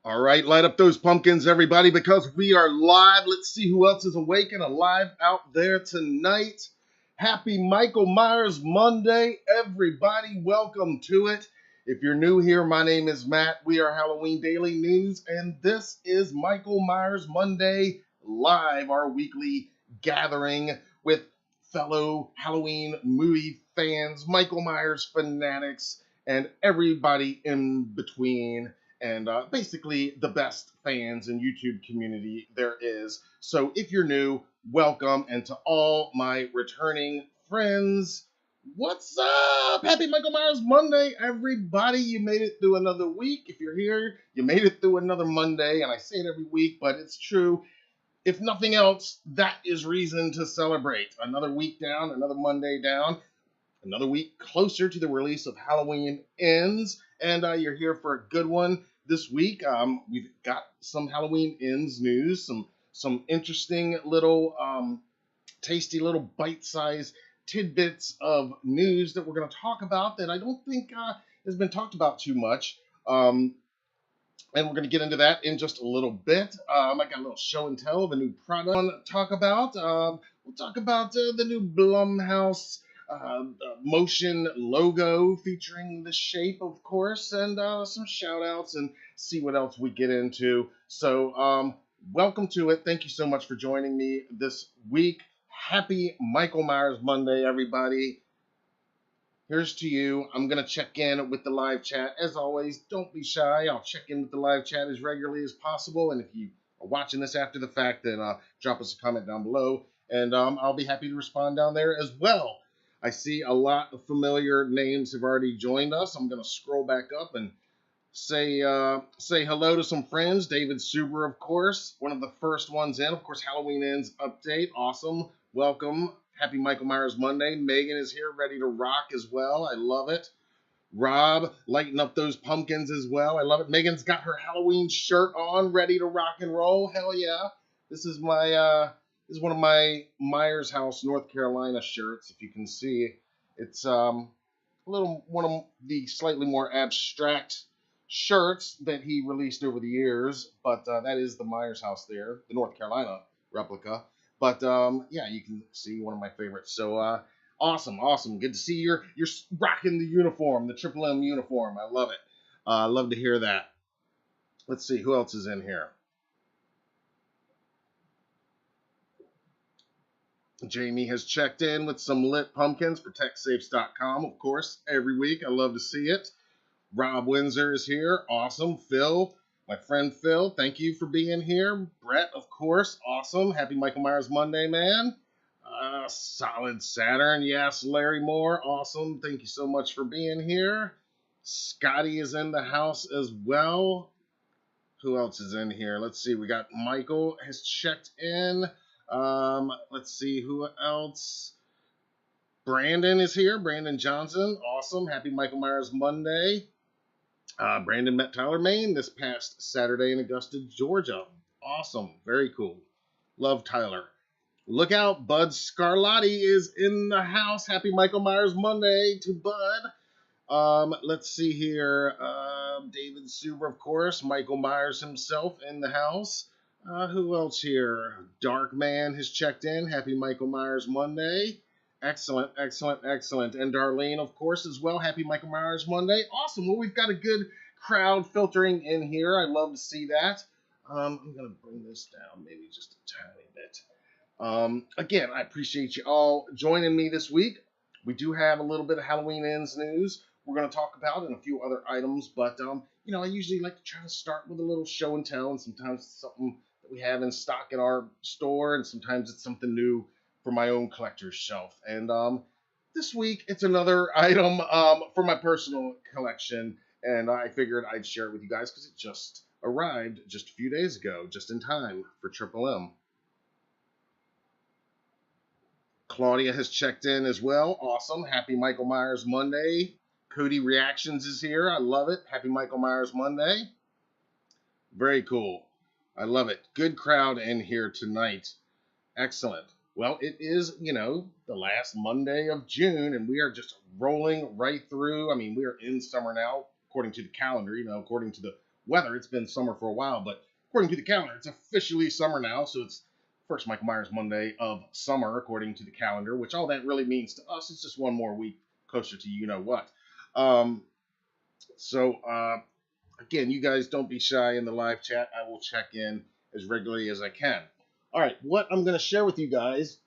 All right, light up those pumpkins, everybody, because we are live. Let's see who else is awake and alive out there tonight. Happy Michael Myers Monday, everybody. Welcome to it. If you're new here, my name is Matt. We are Halloween Daily News, and this is Michael Myers Monday Live, our weekly gathering with fellow Halloween movie fans, Michael Myers fanatics, and everybody in between, and basically the best fans and YouTube community there is. So if you're new, welcome, and to all my returning friends, what's up? Happy Michael Myers Monday, everybody. You made it through another week. If you're here, you made it through another Monday, and I say it every week, but it's true. If nothing else, that is reason to celebrate. Another week down, another Monday down, another week closer to the release of Halloween Ends, and you're here for a good one this week. We've got some Halloween Ends news, some interesting little, tasty little bite-sized tidbits of news that we're going to talk about that I don't think has been talked about too much. And we're going to get into that in just a little bit. I got a little show and tell of a new product I want to talk about. We'll talk about the new Blumhouse motion logo featuring the shape, of course, and some shout outs and see what else we get into. So, welcome to it. Thank you so much for joining me this week. Happy Michael Myers Monday, everybody. Here's to you. I'm going to check in with the live chat. As always, don't be shy. I'll check in with the live chat as regularly as possible. And if you are watching this after the fact, then drop us a comment down below. And I'll be happy to respond down there as well. I see a lot of familiar names have already joined us. I'm going to scroll back up and say hello to some friends. David Suber, of course, one of the first ones in. Of course, Halloween Ends update. Awesome. Welcome. Happy Michael Myers Monday. Megan is here, ready to rock as well. I love it. Rob, lighting up those pumpkins as well. I love it. Megan's got her Halloween shirt on, ready to rock and roll. Hell yeah. This is one of my Myers House, North Carolina shirts. If you can see, it's a little one of the slightly more abstract shirts that he released over the years, but that is the Myers House there, the North Carolina replica. But yeah, you can see one of my favorites. So awesome. Good to see you're rocking the uniform, the Triple M uniform. I love it. Love to hear that. Let's see who else is in here. Jamie has checked in with some lit pumpkins. ProtectSafes.com, of course, every week. I love to see it. Rob Windsor is here. Awesome. Phil, my friend Phil, thank you for being here. Brett, of course, awesome. Happy Michael Myers Monday, man. Solid Saturn, yes. Larry Moore, awesome. Thank you so much for being here. Scotty is in the house as well. Who else is in here? Let's see. We got Michael has checked in. Let's see who else. Brandon is here. Brandon Johnson, awesome. Happy Michael Myers Monday. Brandon met Tyler Maine this past Saturday in Augusta, Georgia. Awesome. Very cool. Love Tyler. Look out, Bud Scarlatti is in the house. Happy Michael Myers Monday to Bud. Let's see here. David Suber, of course. Michael Myers himself in the house. Who else here? Dark Man has checked in. Happy Michael Myers Monday. Excellent. And Darlene, of course, as well. Happy Michael Myers Monday. Awesome. Well, we've got a good crowd filtering in here. I love to see that. I'm going to bring this down maybe just a tiny bit. Again, I appreciate you all joining me this week. We do have a little bit of Halloween Ends news we're going to talk about and a few other items. But, I usually like to try to start with a little show and tell. And sometimes it's something that we have in stock in our store. And sometimes it's something new for my own collector's shelf. And this week, it's another item for my personal collection. And I figured I'd share it with you guys because it just arrived just a few days ago, just in time for Triple M. Claudia has checked in as well. Awesome. Happy Michael Myers Monday. Cody Reactions is here. I love it. Happy Michael Myers Monday. Very cool. I love it. Good crowd in here tonight. Excellent. Well, it is, the last Monday of June, and we are just rolling right through. I mean, we are in summer now, according to the calendar, according to the weather. It's been summer for a while, but according to the calendar, it's officially summer now. So it's first Michael Myers Monday of summer, according to the calendar, which all that really means to us is just one more week closer to you know what. Again, you guys don't be shy in the live chat. I will check in as regularly as I can. All right, what I'm going to share with you guys,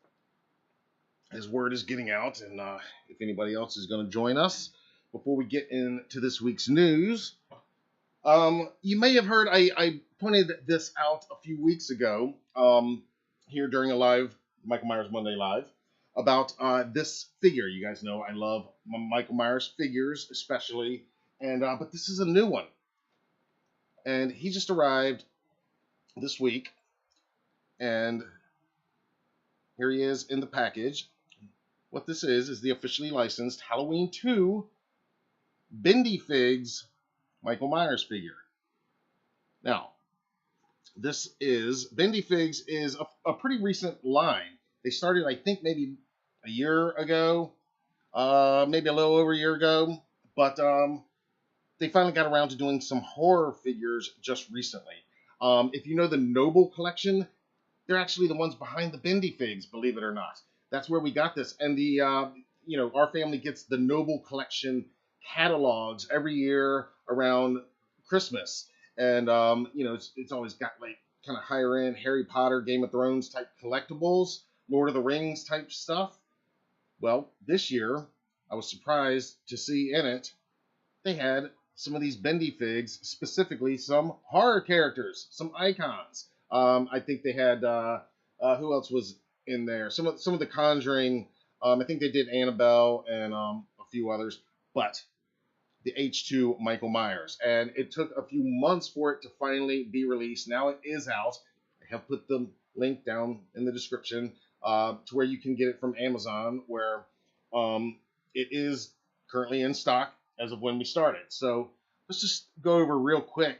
as word is getting out, and if anybody else is going to join us, before we get into this week's news, you may have heard I pointed this out a few weeks ago here during a live Michael Myers Monday Live about this figure. You guys know I love Michael Myers figures, especially, and but this is a new one, and he just arrived this week, and here he is in the package. What this is the officially licensed Halloween 2 Bendy Figs Michael Myers figure. Now, Bendy Figs is a pretty recent line. They started, I think, maybe a year ago, maybe a little over a year ago, but they finally got around to doing some horror figures just recently. If you know the Noble collection, they're actually the ones behind the Bendy Figs, believe it or not. That's where we got this. And our family gets the Noble collection catalogs every year around Christmas. And, it's always got like kind of higher end Harry Potter, Game of Thrones type collectibles, Lord of the Rings type stuff. Well, this year, I was surprised to see in it, they had some of these Bendy Figs, specifically some horror characters, some icons. I think they had, who else was in there? Some of the Conjuring. I think they did Annabelle and a few others, but the H2 Michael Myers. And it took a few months for it to finally be released. Now it is out. I have put the link down in the description to where you can get it from Amazon, where it is currently in stock as of when we started. So let's just go over real quick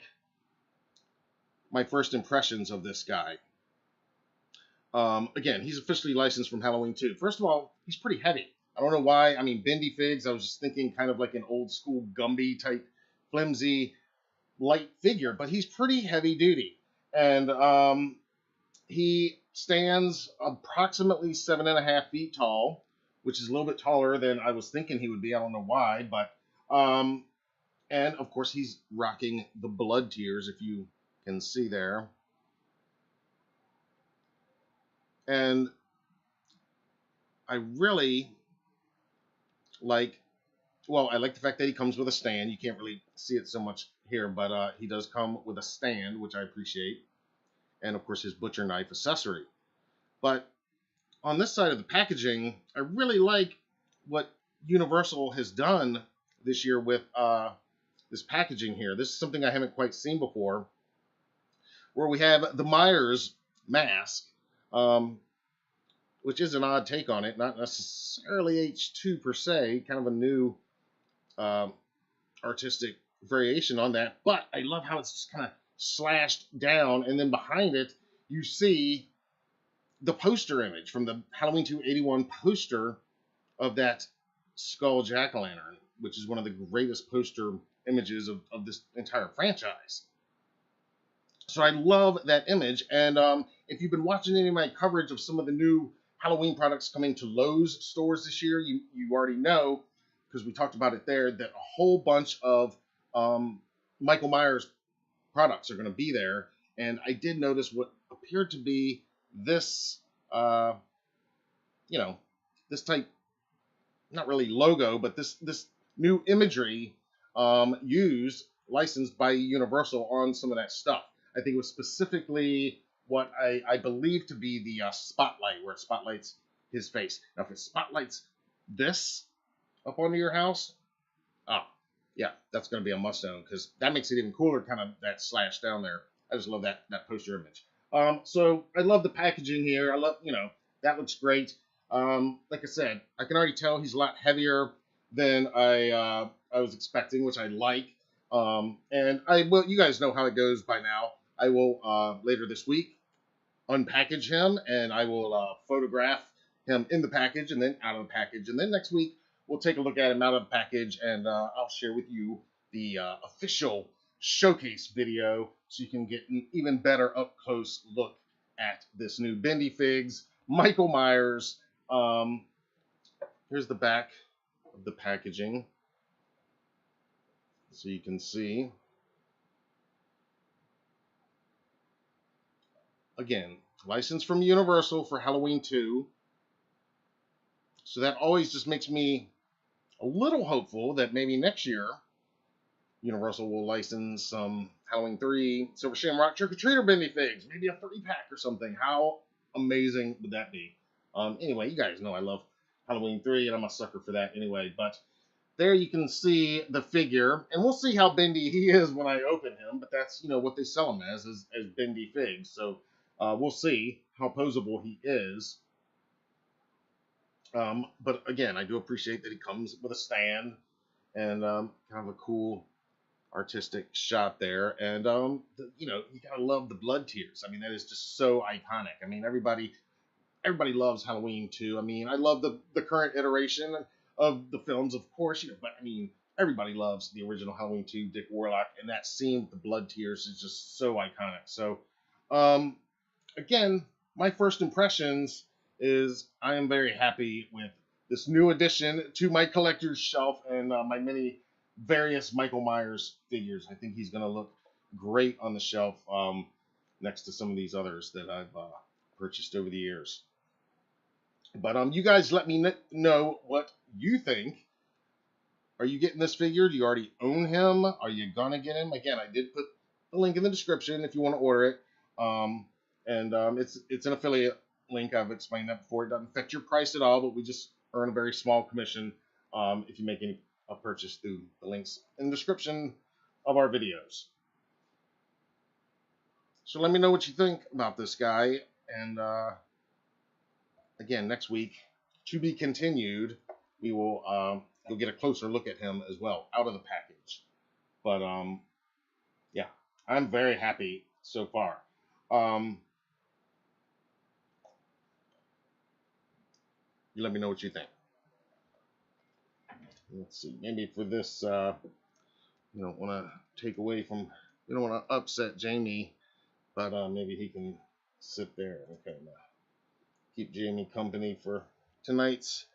my first impressions of this guy. Again, he's officially licensed from Halloween 2. First of all, he's pretty heavy. I don't know why. I mean, Bendy Figs, I was just thinking kind of like an old school Gumby type, flimsy, light figure, but he's pretty heavy duty. And he stands approximately 7.5 feet tall, which is a little bit taller than I was thinking he would be. I don't know why, but and of course he's rocking the blood tears, if you can see there. And I really like the fact that he comes with a stand. You can't really see it so much here, but he does come with a stand, which I appreciate. And of course his butcher knife accessory. But on this side of the packaging, I really like what Universal has done this year with this packaging here. This is something I haven't quite seen before, where we have the Myers mask, which is an odd take on it, not necessarily H2 per se, kind of a new artistic variation on that, but I love how it's just kind of slashed down, and then behind it, you see the poster image from the Halloween 2 '81 poster of that skull jack-o'-lantern, which is one of the greatest poster images of this entire franchise. So I love that image, and if you've been watching any of my coverage of some of the new Halloween products coming to Lowe's stores this year, you already know, because we talked about it there, that a whole bunch of Michael Myers products are going to be there. And I did notice what appeared to be this, this type, not really logo, but this new imagery licensed by Universal on some of that stuff. I think it was specifically what I believe to be the spotlight, where it spotlights his face. Now, if it spotlights this up onto your house, yeah, that's going to be a must-own, because that makes it even cooler, kind of that slash down there. I just love that poster image. So I love the packaging here. I love, that looks great. Like I said, I can already tell he's a lot heavier than I was expecting, which I like. And you guys know how it goes by now. I will, later this week, unpackage him, and I will photograph him in the package and then out of the package. And then next week, we'll take a look at him out of the package, and I'll share with you the official showcase video so you can get an even better up close look at this new Bendy Figs Michael Myers. Here's the back of the packaging so you can see. Again, licensed from Universal for Halloween 2. So that always just makes me a little hopeful that maybe next year Universal will license some Halloween 3 Silver Shamrock Trick or Treater Bendy Figs, maybe a 3-pack or something. How amazing would that be? Anyway, you guys know I love Halloween 3, and I'm a sucker for that anyway. But there you can see the figure, and we'll see how bendy he is when I open him. But that's what they sell him as Bendy Figs. So we'll see how posable he is. But again, I do appreciate that he comes with a stand and kind of a cool artistic shot there. And you gotta love the blood tears. I mean, that is just so iconic. I mean, everybody loves Halloween 2. I mean, I love the current iteration of the films, of course, but I mean, everybody loves the original Halloween 2 Dick Warlock, and that scene with the blood tears is just so iconic. So again, my first impressions is I am very happy with this new addition to my collector's shelf and my many various Michael Myers figures. I think he's going to look great on the shelf next to some of these others that I've purchased over the years. But you guys let me know what you think. Are you getting this figure? Do you already own him? Are you going to get him? Again, I did put the link in the description if you want to order it. It's an affiliate link. I've explained that before. It doesn't affect your price at all, but we just earn a very small commission if you make any purchase through the links in the description of our videos. So let me know what you think about this guy. And again, next week, to be continued, we will you'll get a closer look at him as well out of the package. But yeah, I'm very happy so far. You let me know what you think. Let's see. Maybe for this, you don't want to take away from, you don't want to upset Jamie, but maybe he can sit there and kind of keep Jamie company for tonight's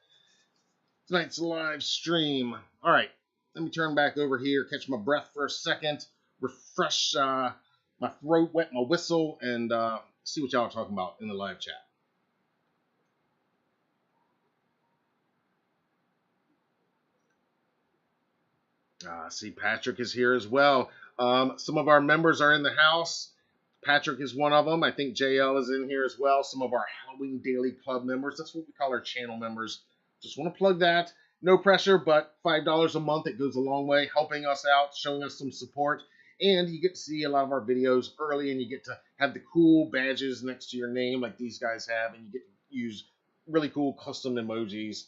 live stream. All right, let me turn back over here, catch my breath for a second, refresh my throat, wet my whistle, and see what y'all are talking about in the live chat. See, Patrick is here as well. Some of our members are in the house. Patrick is one of them. I think JL is in here as well. Some of our Halloween Daily Club members. That's what we call our channel members. Just want to plug that. No pressure, but $5 a month. It goes a long way, helping us out, showing us some support. And you get to see a lot of our videos early, and you get to have the cool badges next to your name like these guys have. And you get to use really cool custom emojis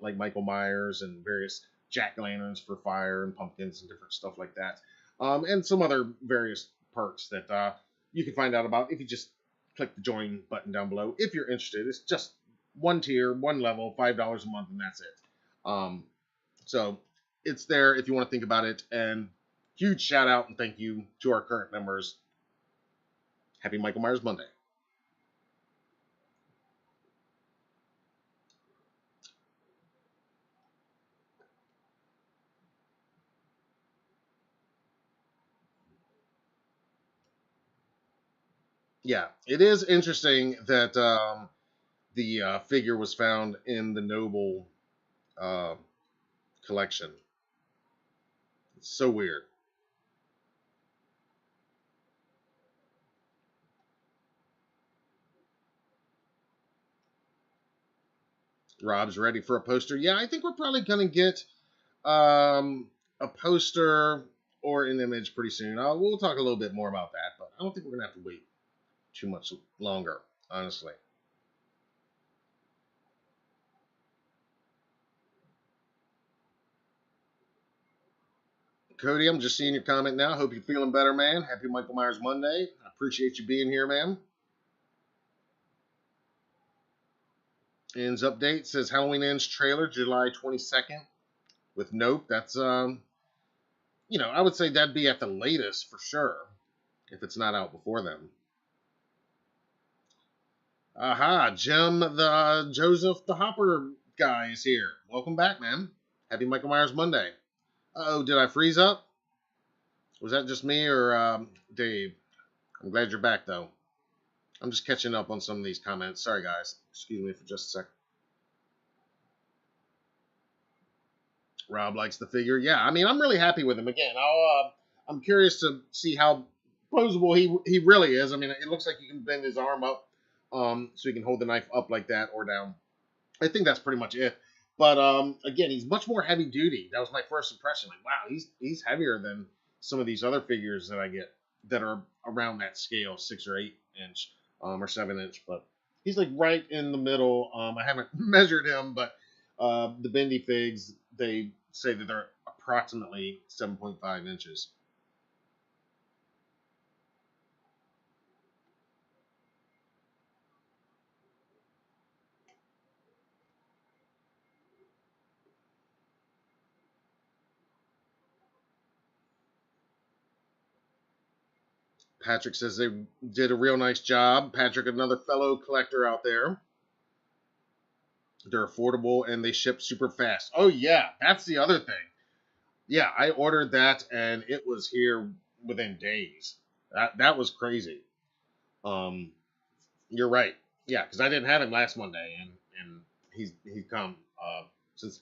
like Michael Myers and various jack-o'-lanterns for fire and pumpkins and different stuff like that. And some other various perks that you can find out about if you just click the join button down below. If you're interested, it's just one tier, one level, $5 a month, and that's it. So it's there if you want to think about it. And huge shout out and thank you to our current members. Happy Michael Myers Monday. Yeah, it is interesting that the figure was found in the Noble collection. It's so weird. Rob's ready for a poster. Yeah, I think we're probably going to get a poster or an image pretty soon. We'll talk a little bit more about that, but I don't think we're going to have to wait too much longer, honestly. Cody, I'm just seeing your comment now. Hope you're feeling better, man. Happy Michael Myers Monday. I appreciate you being here, man. Ends update says Halloween Ends trailer July 22nd with Nope. That's I would say that'd be at the latest for sure, if it's not out before then. Aha, Jim the Joseph the Hopper guy is here. Welcome back, man. Happy Michael Myers Monday. Oh, did I freeze up? Was that just me or Dave? I'm glad you're back, though. I'm just catching up on some of these comments. Sorry, guys. Excuse me for just a sec. Rob likes the figure. Yeah, I mean, I'm really happy with him. Again, I'm curious to see how posable he really is. I mean, it looks like you can bend his arm up, so he can hold the knife up like that or down. I think that's pretty much it. But again, he's much more heavy duty. That was my first impression. Like, wow, he's heavier than some of these other figures that I get that are around that scale, 6 or 8 inch, or 7 inch. But he's like right in the middle. I haven't measured him, but the bendy figs, they say that they're approximately 7.5 inches. Patrick says they did a real nice job. Patrick, another fellow collector out there. They're affordable and they ship super fast. Oh, yeah, that's the other thing. Yeah, I ordered that and it was here within days. That was crazy. You're right. Yeah, because I didn't have him last Monday, and he's come since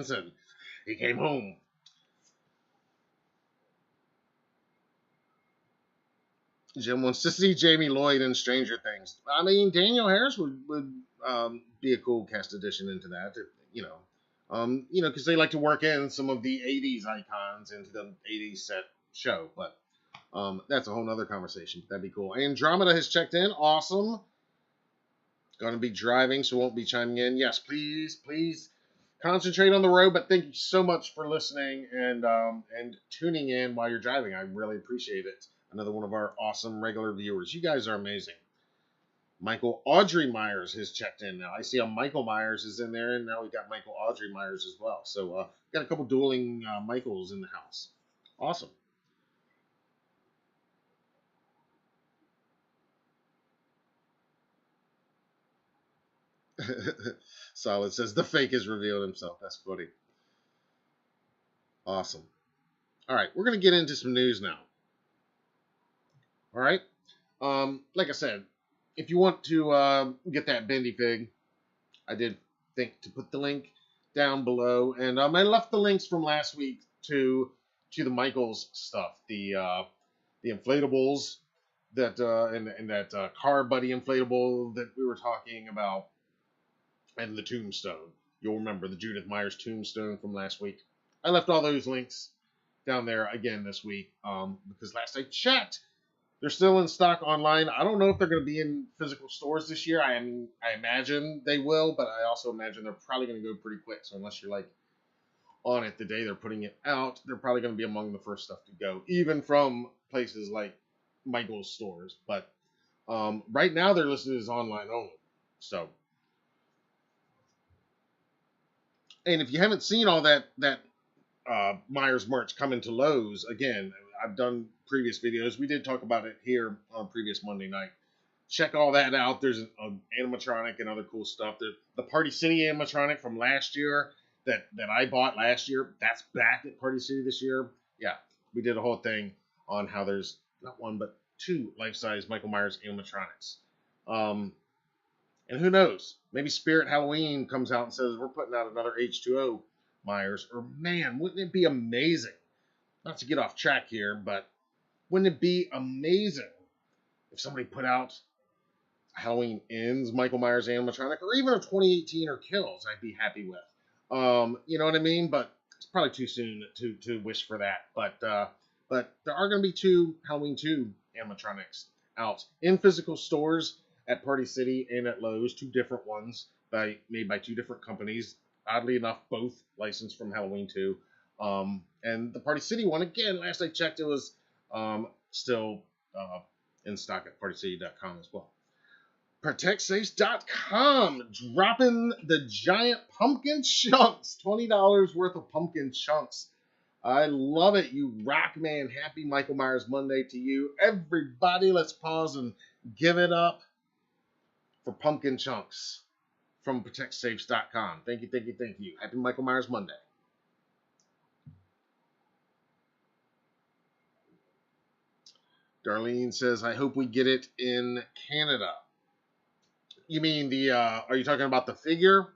then. He came home. Jim wants to see Jamie Lloyd in Stranger Things. I mean, Daniel Harris would be a cool cast addition into that. Because they like to work in some of the '80s icons into the '80s set show. But that's a whole nother conversation. That'd be cool. Andromeda has checked in. Awesome. Going to be driving, so won't be chiming in. Yes, please concentrate on the road. But thank you so much for listening and tuning in while you're driving. I really appreciate it. Another one of our awesome regular viewers. You guys are amazing. Michael Audrey Myers has checked in now. I see a Michael Myers is in there, and now we got Michael Audrey Myers as well. So got a couple dueling Michaels in the house. Awesome. Solid says the fake has revealed himself. That's funny. Awesome. All right, we're going to get into some news now. All right. Like I said, if you want to get that bendy fig, I did think to put the link down below, and I left the links from last week to the Michaels stuff, the inflatables that and that car buddy inflatable that we were talking about, and the tombstone. You'll remember the Judith Myers tombstone from last week. I left all those links down there again this week because last I checked, they're still in stock online. I don't know if they're going to be in physical stores this year. I imagine they will, but I also imagine they're probably going to go pretty quick. So unless you're like on it the day they're putting it out, they're probably going to be among the first stuff to go, even from places like Michael's stores. But right now they're listed as online only. So, and if you haven't seen all that Myers merch coming to Lowe's, again, I've done previous videos. We did talk about it here on previous Monday night. Check all that out. There's an animatronic and other cool stuff. The Party City animatronic from last year that I bought last year, that's back at Party City this year. Yeah, we did a whole thing on how there's not one but 2 life-size Michael Myers animatronics. And who knows? Maybe Spirit Halloween comes out and says we're putting out another H2O Myers. Or man, wouldn't it be amazing? Not to get off track here, but wouldn't it be amazing if somebody put out Halloween Ends Michael Myers animatronic, or even a 2018 or Kills? I'd be happy with. You know what I mean? But it's probably too soon to wish for that. But there are going to be 2 Halloween 2 animatronics out in physical stores at Party City and at Lowe's. 2 different ones made by 2 different companies. Oddly enough, both licensed from Halloween 2. And the Party City one, again, last I checked, it was still in stock at partycity.com as well. ProtectSafes.com dropping the giant pumpkin chunks, $20 worth of pumpkin chunks I love it. You rock, man. Happy Michael Myers Monday to you. Everybody, let's pause and give it up for Pumpkin Chunks from ProtectSafes.com. Thank you, thank you, thank you. Happy Michael Myers Monday. Darlene says, I hope we get it in Canada. You mean the, are you talking about the figure?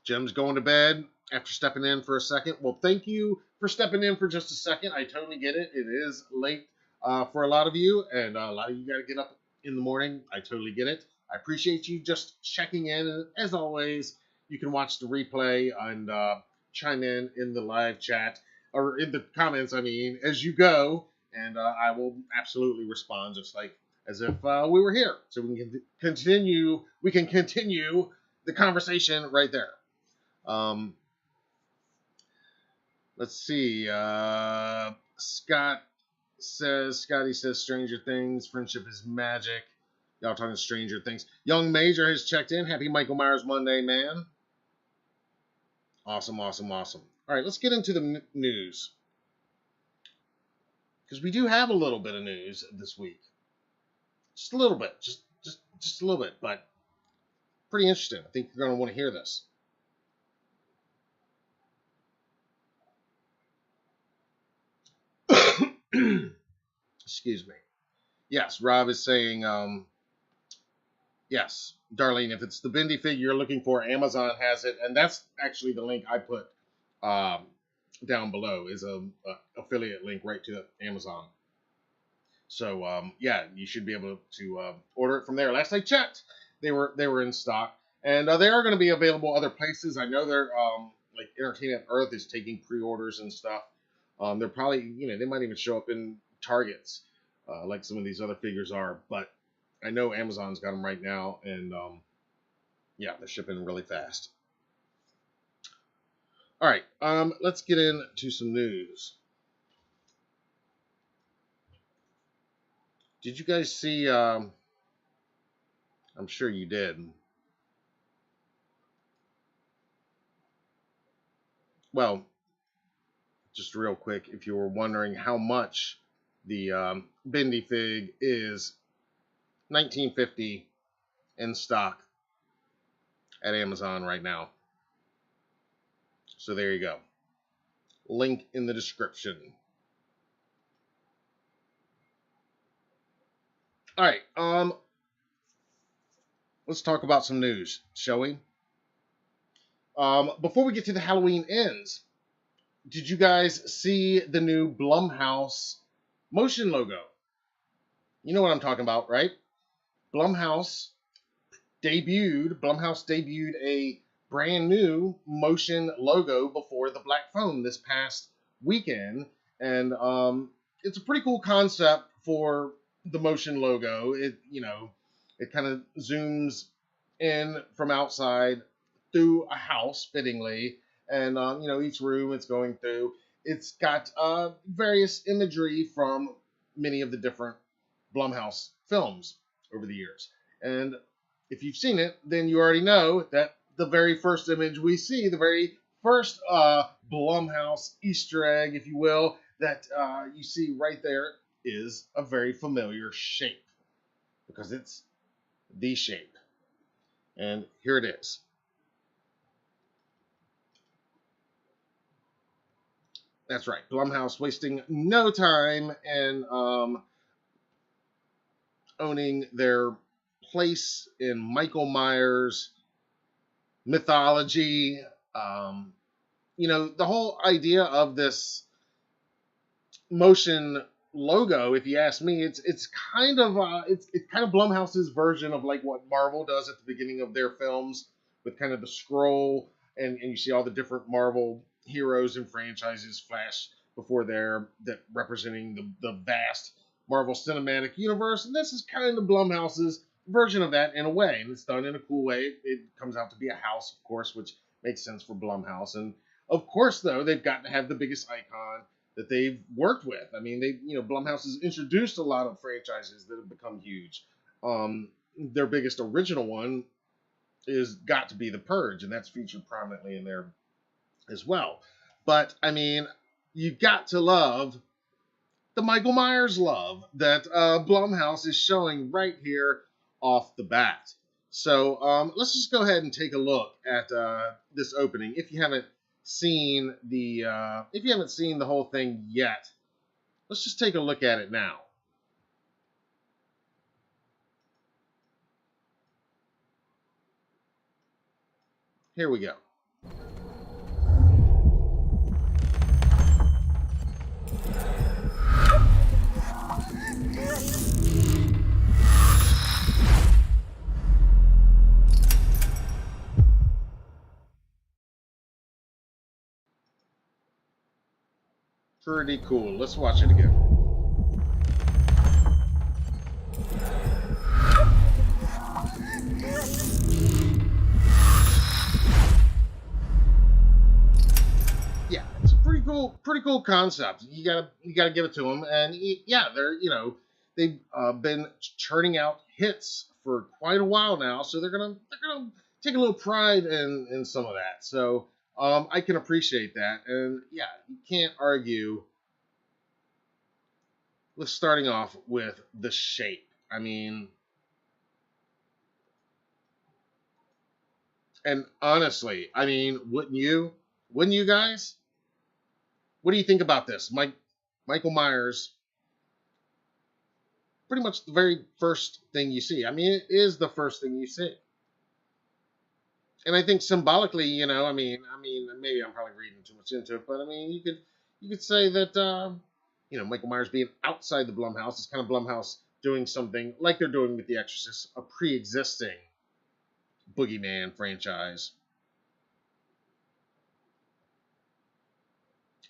Jim's going to bed after stepping in for a second. Well, thank you for stepping in for just a second. I totally get it. It is late for a lot of you, and a lot of you got to get up in the morning. I totally get it. I appreciate you just checking in. And as always, you can watch the replay and chime in the live chat, or in the comments, I mean, as you go, and I will absolutely respond just like as if we were here. So we can continue the conversation right there. Let's see. Scotty says Stranger Things, friendship is magic. Y'all talking Stranger Things. Young Major has checked in. Happy Michael Myers Monday, man. Awesome, awesome, awesome. All right, let's get into the news. Because we do have a little bit of news this week. Just a little bit. Just a little bit, but pretty interesting. I think you're going to want to hear this. Excuse me. Yes, Rob is saying, yes, Darlene, if it's the Bendy figure you're looking for, Amazon has it. And that's actually the link I put down below is a affiliate link right to Amazon. So, yeah, you should be able to order it from there. Last I checked, they were in stock. And they are going to be available other places. I know they're, like Entertainment Earth is taking pre-orders and stuff. They're probably, they might even show up in Targets, like some of these other figures are. But I know Amazon's got them right now, and yeah, they're shipping really fast. All right, let's get into some news. Did you guys see? I'm sure you did. Well, just real quick, if you were wondering how much the Bendy fig is, $19.50 in stock at Amazon right now. So there you go. Link in the description. All right, let's talk about some news, shall we? Before we get to the Halloween ends, did you guys see the new Blumhouse motion logo? You know what I'm talking about, right? Blumhouse debuted a brand new motion logo before the Black Phone this past weekend, and it's a pretty cool concept for the motion logo. It kind of zooms in from outside through a house, fittingly, and each room it's going through. It's got various imagery from many of the different Blumhouse films over the years. And if you've seen it, then you already know that the very first image we see, the very first Blumhouse Easter egg, if you will, that you see right there is a very familiar shape, because it's the shape. And here it is. That's right. Blumhouse wasting no time in owning their place in Michael Myers mythology. The whole idea of this motion logo, if you ask me, it's kind of Blumhouse's version of like what Marvel does at the beginning of their films, with kind of the scroll, and you see all the different Marvel heroes and franchises flash before there, that representing the vast Marvel Cinematic Universe. And this is kind of Blumhouse's version of that in a way, and it's done in a cool way. It comes out to be a house, of course, which makes sense for Blumhouse. And of course, though, they've got to have the biggest icon that they've worked with. I mean, Blumhouse has introduced a lot of franchises that have become huge. their biggest original one is got to be The Purge, and that's featured prominently in there as well. But I mean, you got to love the Michael Myers love that Blumhouse is showing right here off the bat. So let's just go ahead and take a look at this opening. If you haven't seen the whole thing yet, let's just take a look at it now. Here we go. Pretty cool. Let's watch it again. Yeah, it's a pretty cool concept. You gotta give it to them, and yeah, they've been churning out hits for quite a while now, so they're gonna take a little pride in some of that. So I can appreciate that, and yeah, you can't argue with starting off with the shape. I mean, and honestly, I mean, wouldn't you? Wouldn't you guys? What do you think about this? Michael Myers, pretty much the very first thing you see. I mean, it is the first thing you see. And I think symbolically, maybe I'm probably reading too much into it, but I mean, you could say that Michael Myers being outside the Blumhouse is kind of Blumhouse doing something like they're doing with The Exorcist, a pre-existing boogeyman franchise.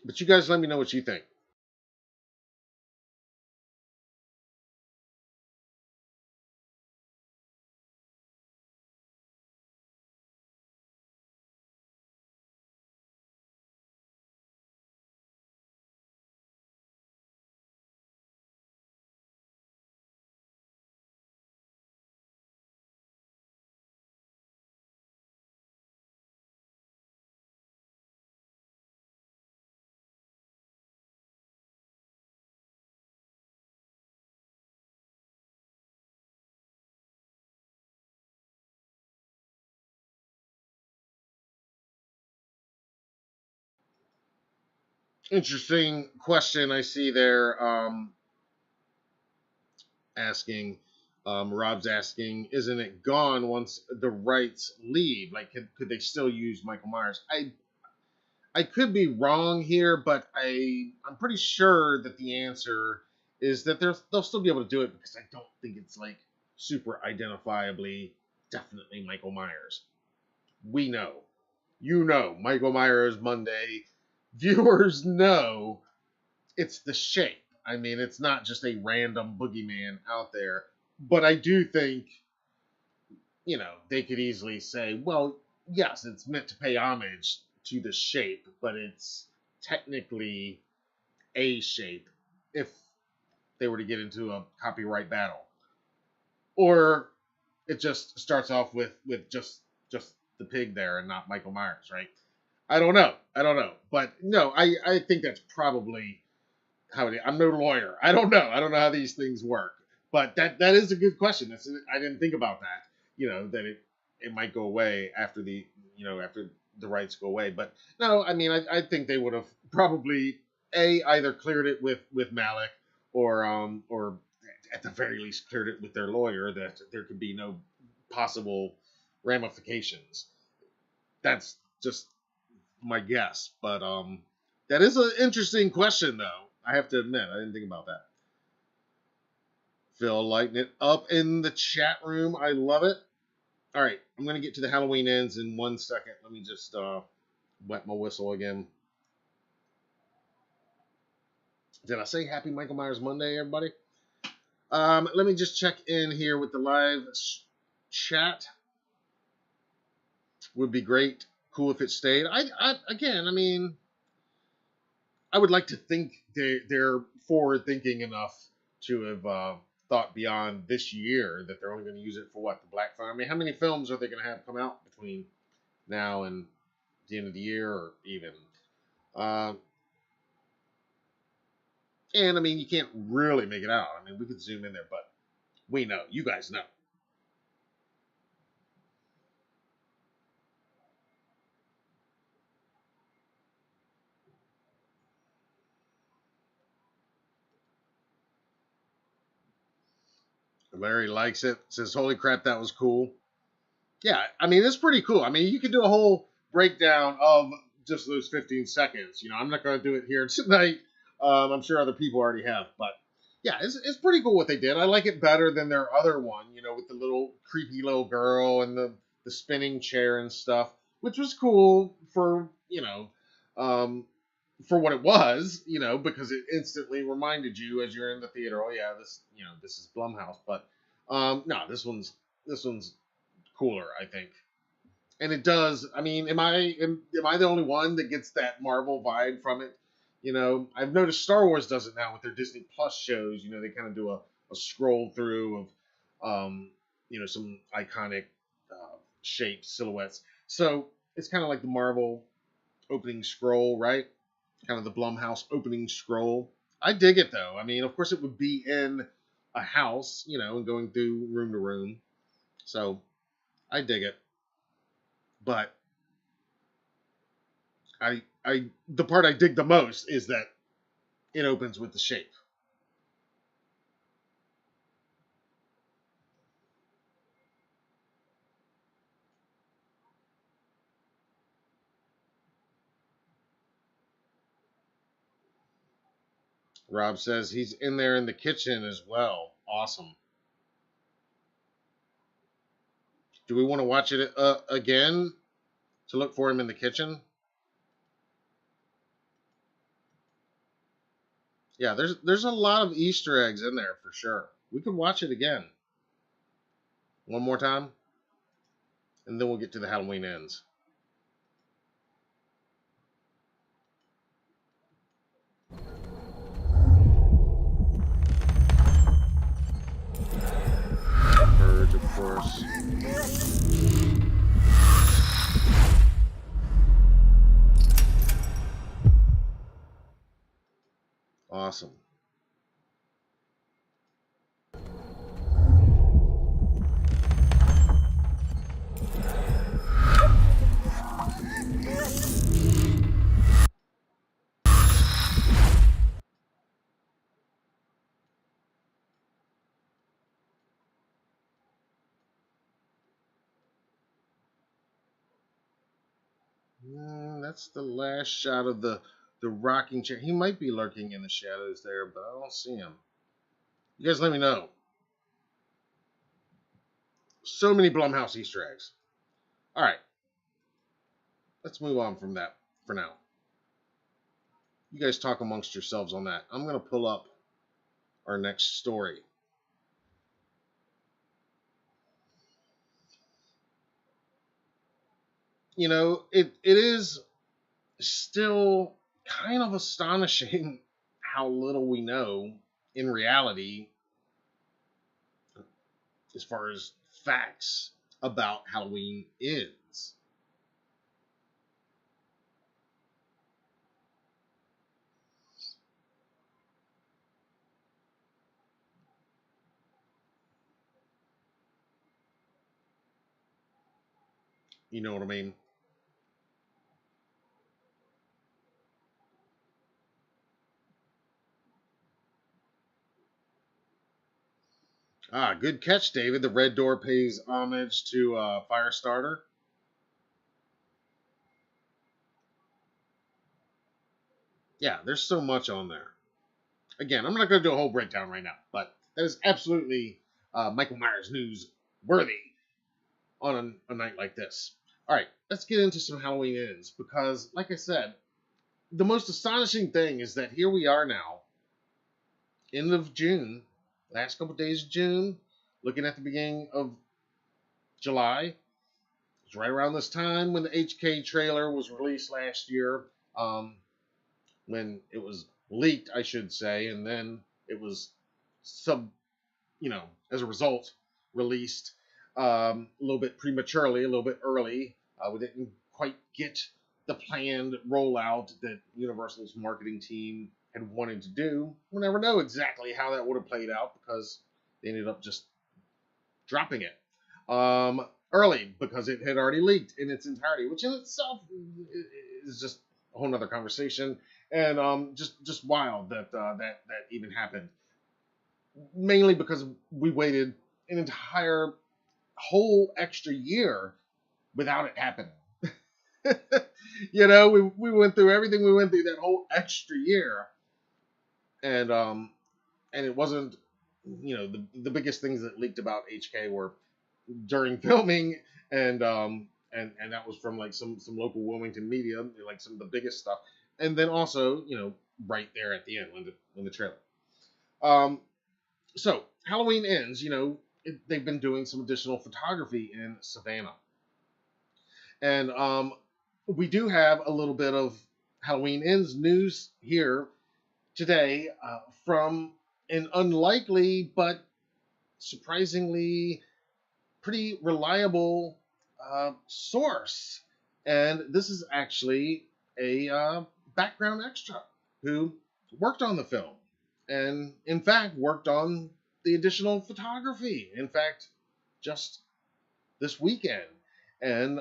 But you guys let me know what you think. Interesting question I see there. Rob's asking, isn't it gone once the rights leave? Like, could they still use Michael Myers? I could be wrong here, but I'm pretty sure that the answer is that they'll still be able to do it, because I don't think it's like super identifiably definitely Michael Myers. We know, Michael Myers Monday. Viewers know it's the shape. I mean, it's not just a random boogeyman out there. But I do think, they could easily say, well, yes, it's meant to pay homage to the shape, but it's technically a shape if they were to get into a copyright battle. Or it just starts off with just the pig there and not Michael Myers, right? I don't know. But no, I think that's probably how it is. I'm no lawyer. I don't know. I don't know how these things work. But that is a good question. I didn't think about that. That it might go away after after the rights go away. But no, I mean, I think they would have probably either cleared it with Malik, or at the very least cleared it with their lawyer, that there could be no possible ramifications. That's just my guess. But that is an interesting question, though. I have to admit, I didn't think about that. Phil lighting it up in the chat room. I love it. All right, I'm going to get to the Halloween ends in 1 second. Let me just wet my whistle again. Did I say Happy Michael Myers Monday, everybody? Let me just check in here with the live chat. Would be great. Cool if it stayed. I would like to think they're forward thinking enough to have thought beyond this year that they're only going to use it for what, the Black Friday. I mean, how many films are they going to have come out between now and the end of the year, or even? Uh, and I mean, you can't really make it out. I mean, we could zoom in there, but we know, you guys know. Larry likes it. Says, "Holy crap, that was cool." Yeah, I mean, it's pretty cool. I mean, you could do a whole breakdown of just those 15 seconds. You know, I'm not going to do it here tonight. I'm sure other people already have, but yeah, it's pretty cool what they did. I like it better than their other one, you know, with the little creepy little girl and the spinning chair and stuff, which was cool for, for what it was, you know, because it instantly reminded you as you're in the theater, oh yeah, this is Blumhouse. But no, this one's cooler, I think. And it does. I mean, am I the only one that gets that Marvel vibe from it? You know, I've noticed Star Wars does it now with their Disney Plus shows. You know, they kind of do a scroll through of, some iconic shapes, silhouettes. So it's kind of like the Marvel opening scroll, right? Kind of the Blumhouse opening scroll. I dig it though. I mean, of course, it would be in a house, you know, and going through room to room. So I dig it. But the part I dig the most is that it opens with the shape. Rob says he's in there in the kitchen as well. Awesome. Do we want to watch it again to look for him in the kitchen? Yeah, there's a lot of Easter eggs in there for sure. We could watch it again one more time, and then we'll get to the Halloween ends. Birds, of course. Awesome. That's the last shot of the rocking chair. He might be lurking in the shadows there, but I don't see him. You guys let me know. So many Blumhouse Easter eggs. All right, let's move on from that for now. You guys talk amongst yourselves on that. I'm going to pull up our next story. You know, it is still kind of astonishing how little we know in reality as far as facts about Halloween is. You know what I mean? Ah, good catch, David. The red door pays homage to Firestarter. Yeah, there's so much on there. Again, I'm not going to do a whole breakdown right now, but that is absolutely Michael Myers news worthy on a night like this. All right, let's get into some Halloween ends because, like I said, the most astonishing thing is that here we are now, end of June, last couple of days of June, looking at the beginning of July. It's right around this time when the HK trailer was released last year, when it was leaked, I should say, and then it was as a result, released a little bit prematurely, a little bit early. We didn't quite get the planned rollout that Universal's marketing team had wanted to do. We'll never know exactly how that would have played out because they ended up just dropping it early because it had already leaked in its entirety, which in itself is just a whole nother conversation, and just wild that that even happened. Mainly because we waited an entire whole extra year without it happening. We went through everything we went through that whole extra year, and it wasn't, the biggest things that leaked about HK were during filming, and that was from like some local Wilmington media, like some of the biggest stuff, and then also right there at the end when the trailer. So Halloween Ends, they've been doing some additional photography in Savannah, and we do have a little bit of Halloween Ends news here today from an unlikely but surprisingly pretty reliable source. And this is actually a background extra who worked on the film and, in fact, worked on the additional photography. In fact, just this weekend. And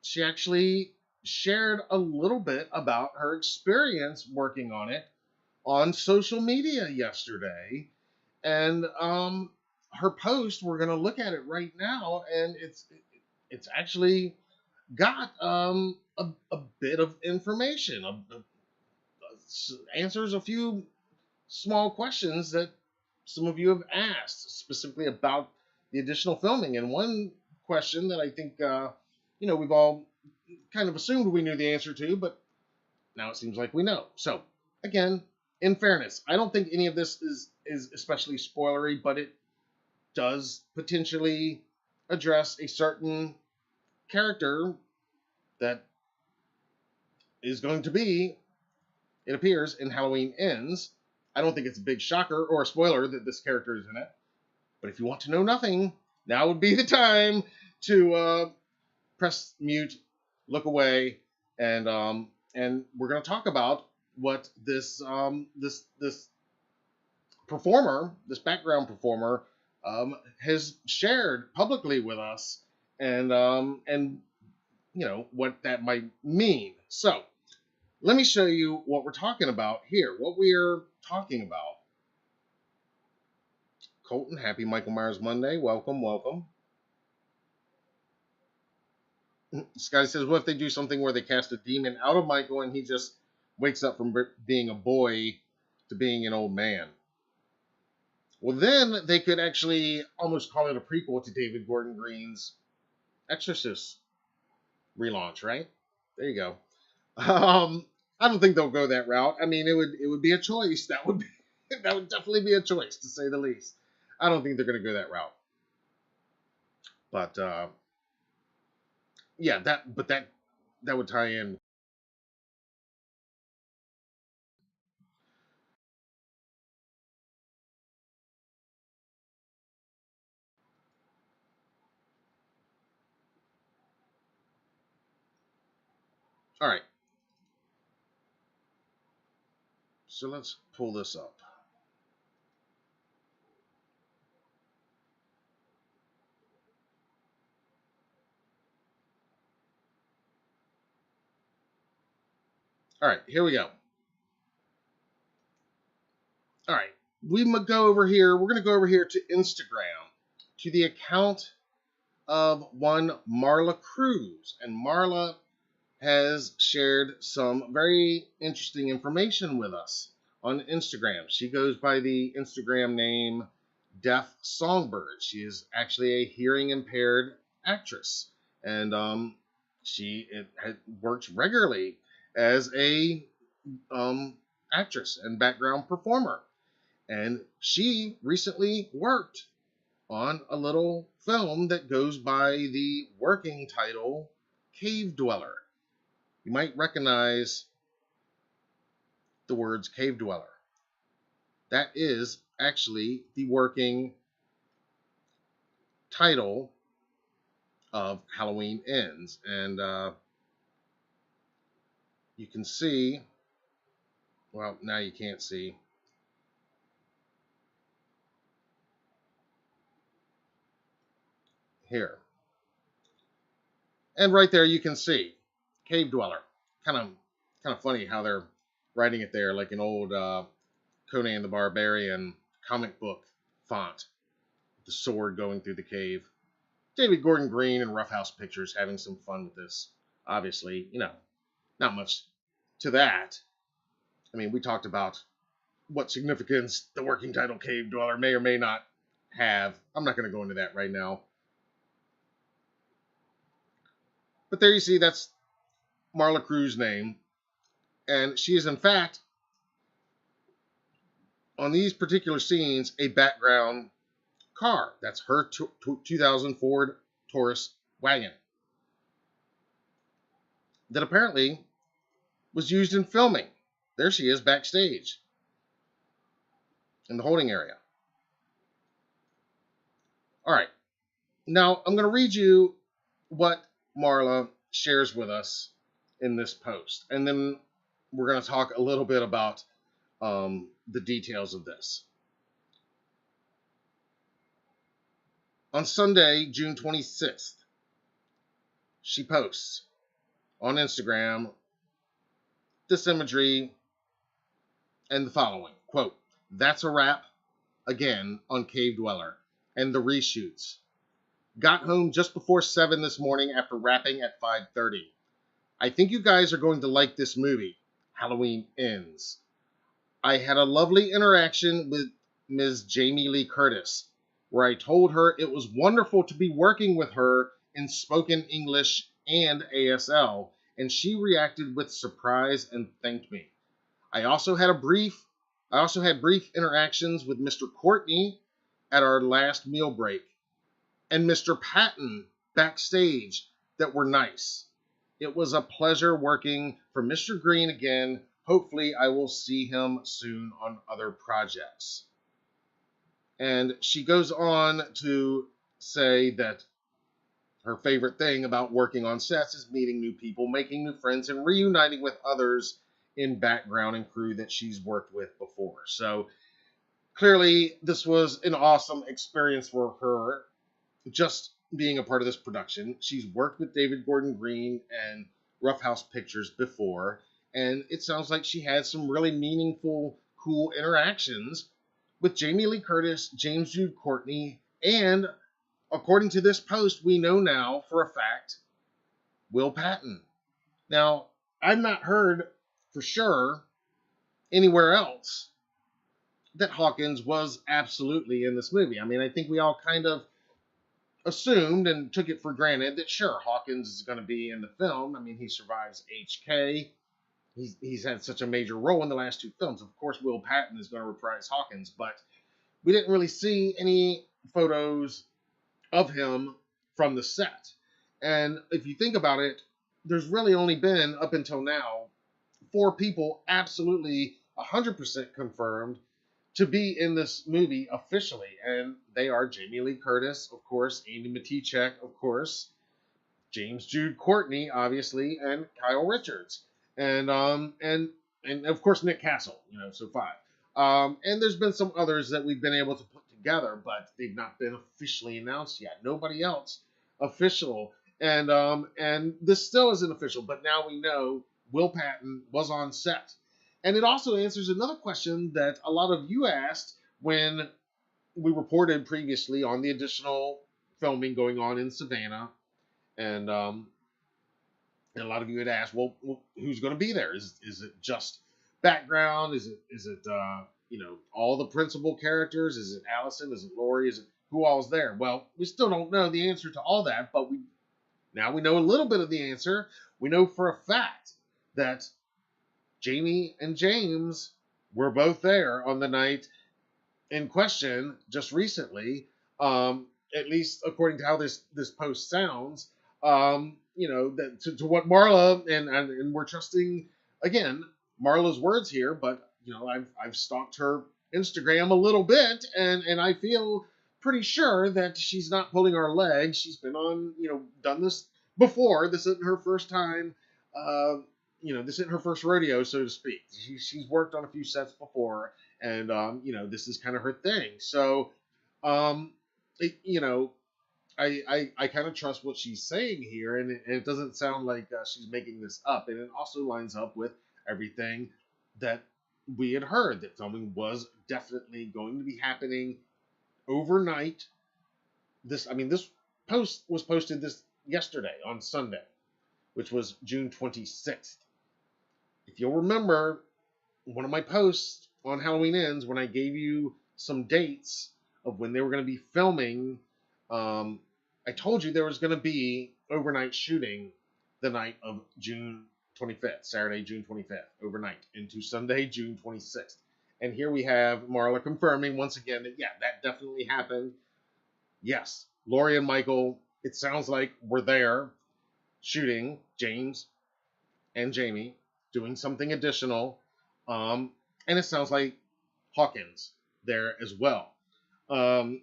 she actually shared a little bit about her experience working on it on social media yesterday. And her post, we're going to look at it right now, and it's actually got a bit of information, answers a few small questions that some of you have asked specifically about the additional filming. And one question that I think we've all kind of assumed we knew the answer to, but now it seems like we know. So again, in fairness, I don't think any of this is especially spoilery, but it does potentially address a certain character that is going to be, it appears, in Halloween Ends. I don't think it's a big shocker or a spoiler that this character is in it. But if you want to know nothing, now would be the time to press mute, look away, and we're going to talk about what this performer, this background performer, has shared publicly with us, and what that might mean. So let me show you what we're talking about here. What we're talking about. Colton, happy Michael Myers Monday. Welcome, welcome. Scotty says, what if they do something where they cast a demon out of Michael and he just wakes up from being a boy to being an old man? Well, then they could actually almost call it a prequel to David Gordon Green's Exorcist relaunch, right? There you go. I don't think they'll go that route. I mean, it would be a choice. That would definitely be a choice, to say the least. I don't think they're going to go that route. But yeah, that would tie in. All right. So let's pull this up. All right, here we go. All right, we go over here. We're going to go over here to Instagram, to the account of one Marla Cruz. And Marla has shared some very interesting information with us on Instagram. She goes by the Instagram name Deaf Songbird. She is actually a hearing impaired actress, and she works regularly as a actress and background performer. And she recently worked on a little film that goes by the working title Cave Dweller. You might recognize the words Cave Dweller. That is actually the working title of Halloween Ends. And you can see, well, now you can't see. Here. And right there you can see Cave Dweller. Kind of funny how they're writing it there like an old Conan the Barbarian comic book font. The sword going through the cave. David Gordon Green and Roughhouse Pictures having some fun with this. Obviously, not much to that. I mean, we talked about what significance the working title Cave Dweller may or may not have. I'm not going to go into that right now. But there you see, that's Marla Crew's name. And she is, in fact, on these particular scenes, a background car. That's her 2000 Ford Taurus wagon that apparently was used in filming. There she is backstage in the holding area. All right. Now, I'm going to read you what Marla shares with us in this post. And then we're going to talk a little bit about the details of this. On Sunday, June 26th, she posts on Instagram this imagery and the following. Quote, "That's a wrap again on Cave Dweller and the reshoots. Got home just before 7 this morning after wrapping at 5:30. I think you guys are going to like this movie, Halloween Ends. I had a lovely interaction with Ms. Jamie Lee Curtis, where I told her it was wonderful to be working with her in spoken English and ASL, and she reacted with surprise and thanked me. I also had brief interactions with Mr. Courtney at our last meal break, and Mr. Patton backstage that were nice. It was a pleasure working for Mr. Green again. Hopefully I will see him soon on other projects." And she goes on to say that her favorite thing about working on sets is meeting new people, making new friends, and reuniting with others in background and crew that she's worked with before. So clearly this was an awesome experience for her, just being a part of this production. She's worked with David Gordon Green and Roughhouse Pictures before, and it sounds like she had some really meaningful, cool interactions with Jamie Lee Curtis, James Jude Courtney, and according to this post, we know now for a fact, Will Patton. Now, I've not heard for sure anywhere else that Hawkins was absolutely in this movie. I mean, I think we all kind of assumed and took it for granted that, sure, Hawkins is going to be in the film. I mean, he survives HK. He's had such a major role in the last two films. Of course, Will Patton is going to reprise Hawkins, but we didn't really see any photos of him from the set. And if you think about it, there's really only been, up until now, 4 people absolutely 100% confirmed to be in this movie officially. And they are Jamie Lee Curtis, of course, Amy Matichak, of course, James Jude Courtney, obviously, and Kyle Richards. And of course Nick Castle, so 5. And there's been some others that we've been able to put together, but they've not been officially announced yet. Nobody else official. And this still isn't official, but now we know Will Patton was on set. And it also answers another question that a lot of you asked when we reported previously on the additional filming going on in Savannah. And a lot of you had asked, well, who's going to be there? Is it just background? Is it all the principal characters? Is it Allison? Is it Lori? Is it who all's there? Well, we still don't know the answer to all that, but now we know a little bit of the answer. We know for a fact that Jamie and James were both there on the night in question just recently, at least according to how this post sounds. That to what Marla and we're trusting again Marla's words here, but I've stalked her Instagram a little bit, and I feel pretty sure that she's not pulling our leg. She's been on, done this before. This isn't her first time. This isn't her first rodeo, so to speak. She's worked on a few sets before, and this is kind of her thing. So, um, it, you know, I kind of trust what she's saying here, and it doesn't sound like she's making this up. And it also lines up with everything that we had heard, that filming was definitely going to be happening overnight. This post was posted this yesterday on Sunday, which was June 26th. If you'll remember, one of my posts on Halloween Ends, when I gave you some dates of when they were going to be filming, I told you there was going to be overnight shooting the night of June 25th, Saturday, June 25th, overnight into Sunday, June 26th. And here we have Marla confirming once again that, yeah, that definitely happened. Yes, Lori and Michael, it sounds like, were there shooting, James and Jamie doing something additional. And it sounds like Hawkins there as well. And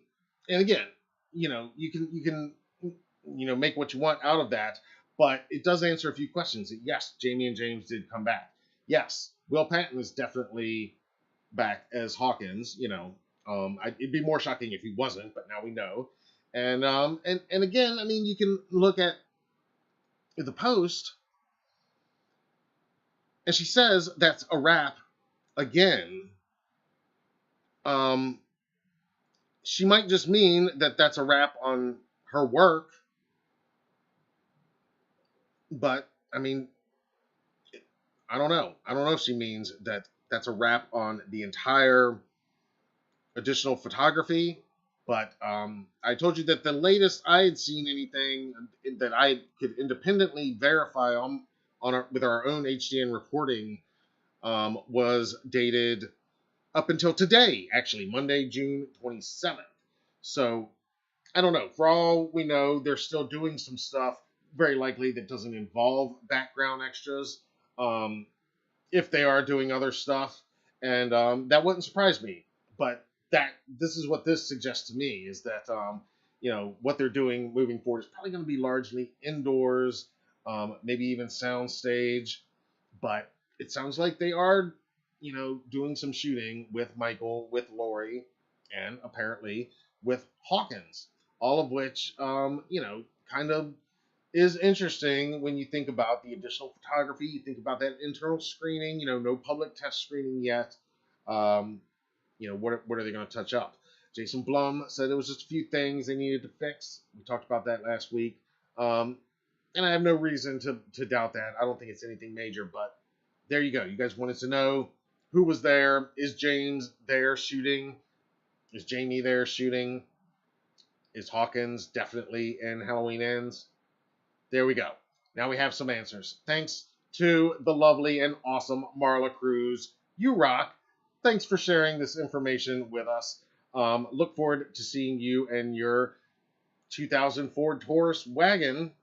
again, you can make what you want out of that, but it does answer a few questions. Yes, Jamie and James did come back. Yes, Will Patton is definitely back as Hawkins. It'd be more shocking if he wasn't, but now we know. And again, you can look at the post, and she says that's a wrap again. She might just mean that that's a wrap on her work, but I don't know. I don't know if she means that that's a wrap on the entire additional photography. But I told you that the latest I had seen anything that I could independently verify with our own HDN reporting was dated up until today, actually, Monday, June 27th. So I don't know. For all we know, they're still doing some stuff, very likely, that doesn't involve background extras. If they are doing other stuff, and that wouldn't surprise me. But this is what this suggests to me, is that what they're doing moving forward is probably going to be largely indoors, maybe even soundstage. But it sounds like they are doing some shooting with Michael, with Lori, and apparently with Hawkins, all of which kind of is interesting when you think about the additional photography. You think about that internal screening, no public test screening yet. What are they going to touch up? Jason Blum said it was just a few things they needed to fix. We talked about that last week. And I have no reason to doubt that. I don't think it's anything major, but there you go. You guys wanted to know who was there. Is James there shooting? Is Jamie there shooting? Is Hawkins definitely in Halloween Ends? There we go. Now we have some answers. Thanks to the lovely and awesome Marla Cruz. You rock. Thanks for sharing this information with us. Look forward to seeing you and your 2000 Ford Taurus wagon.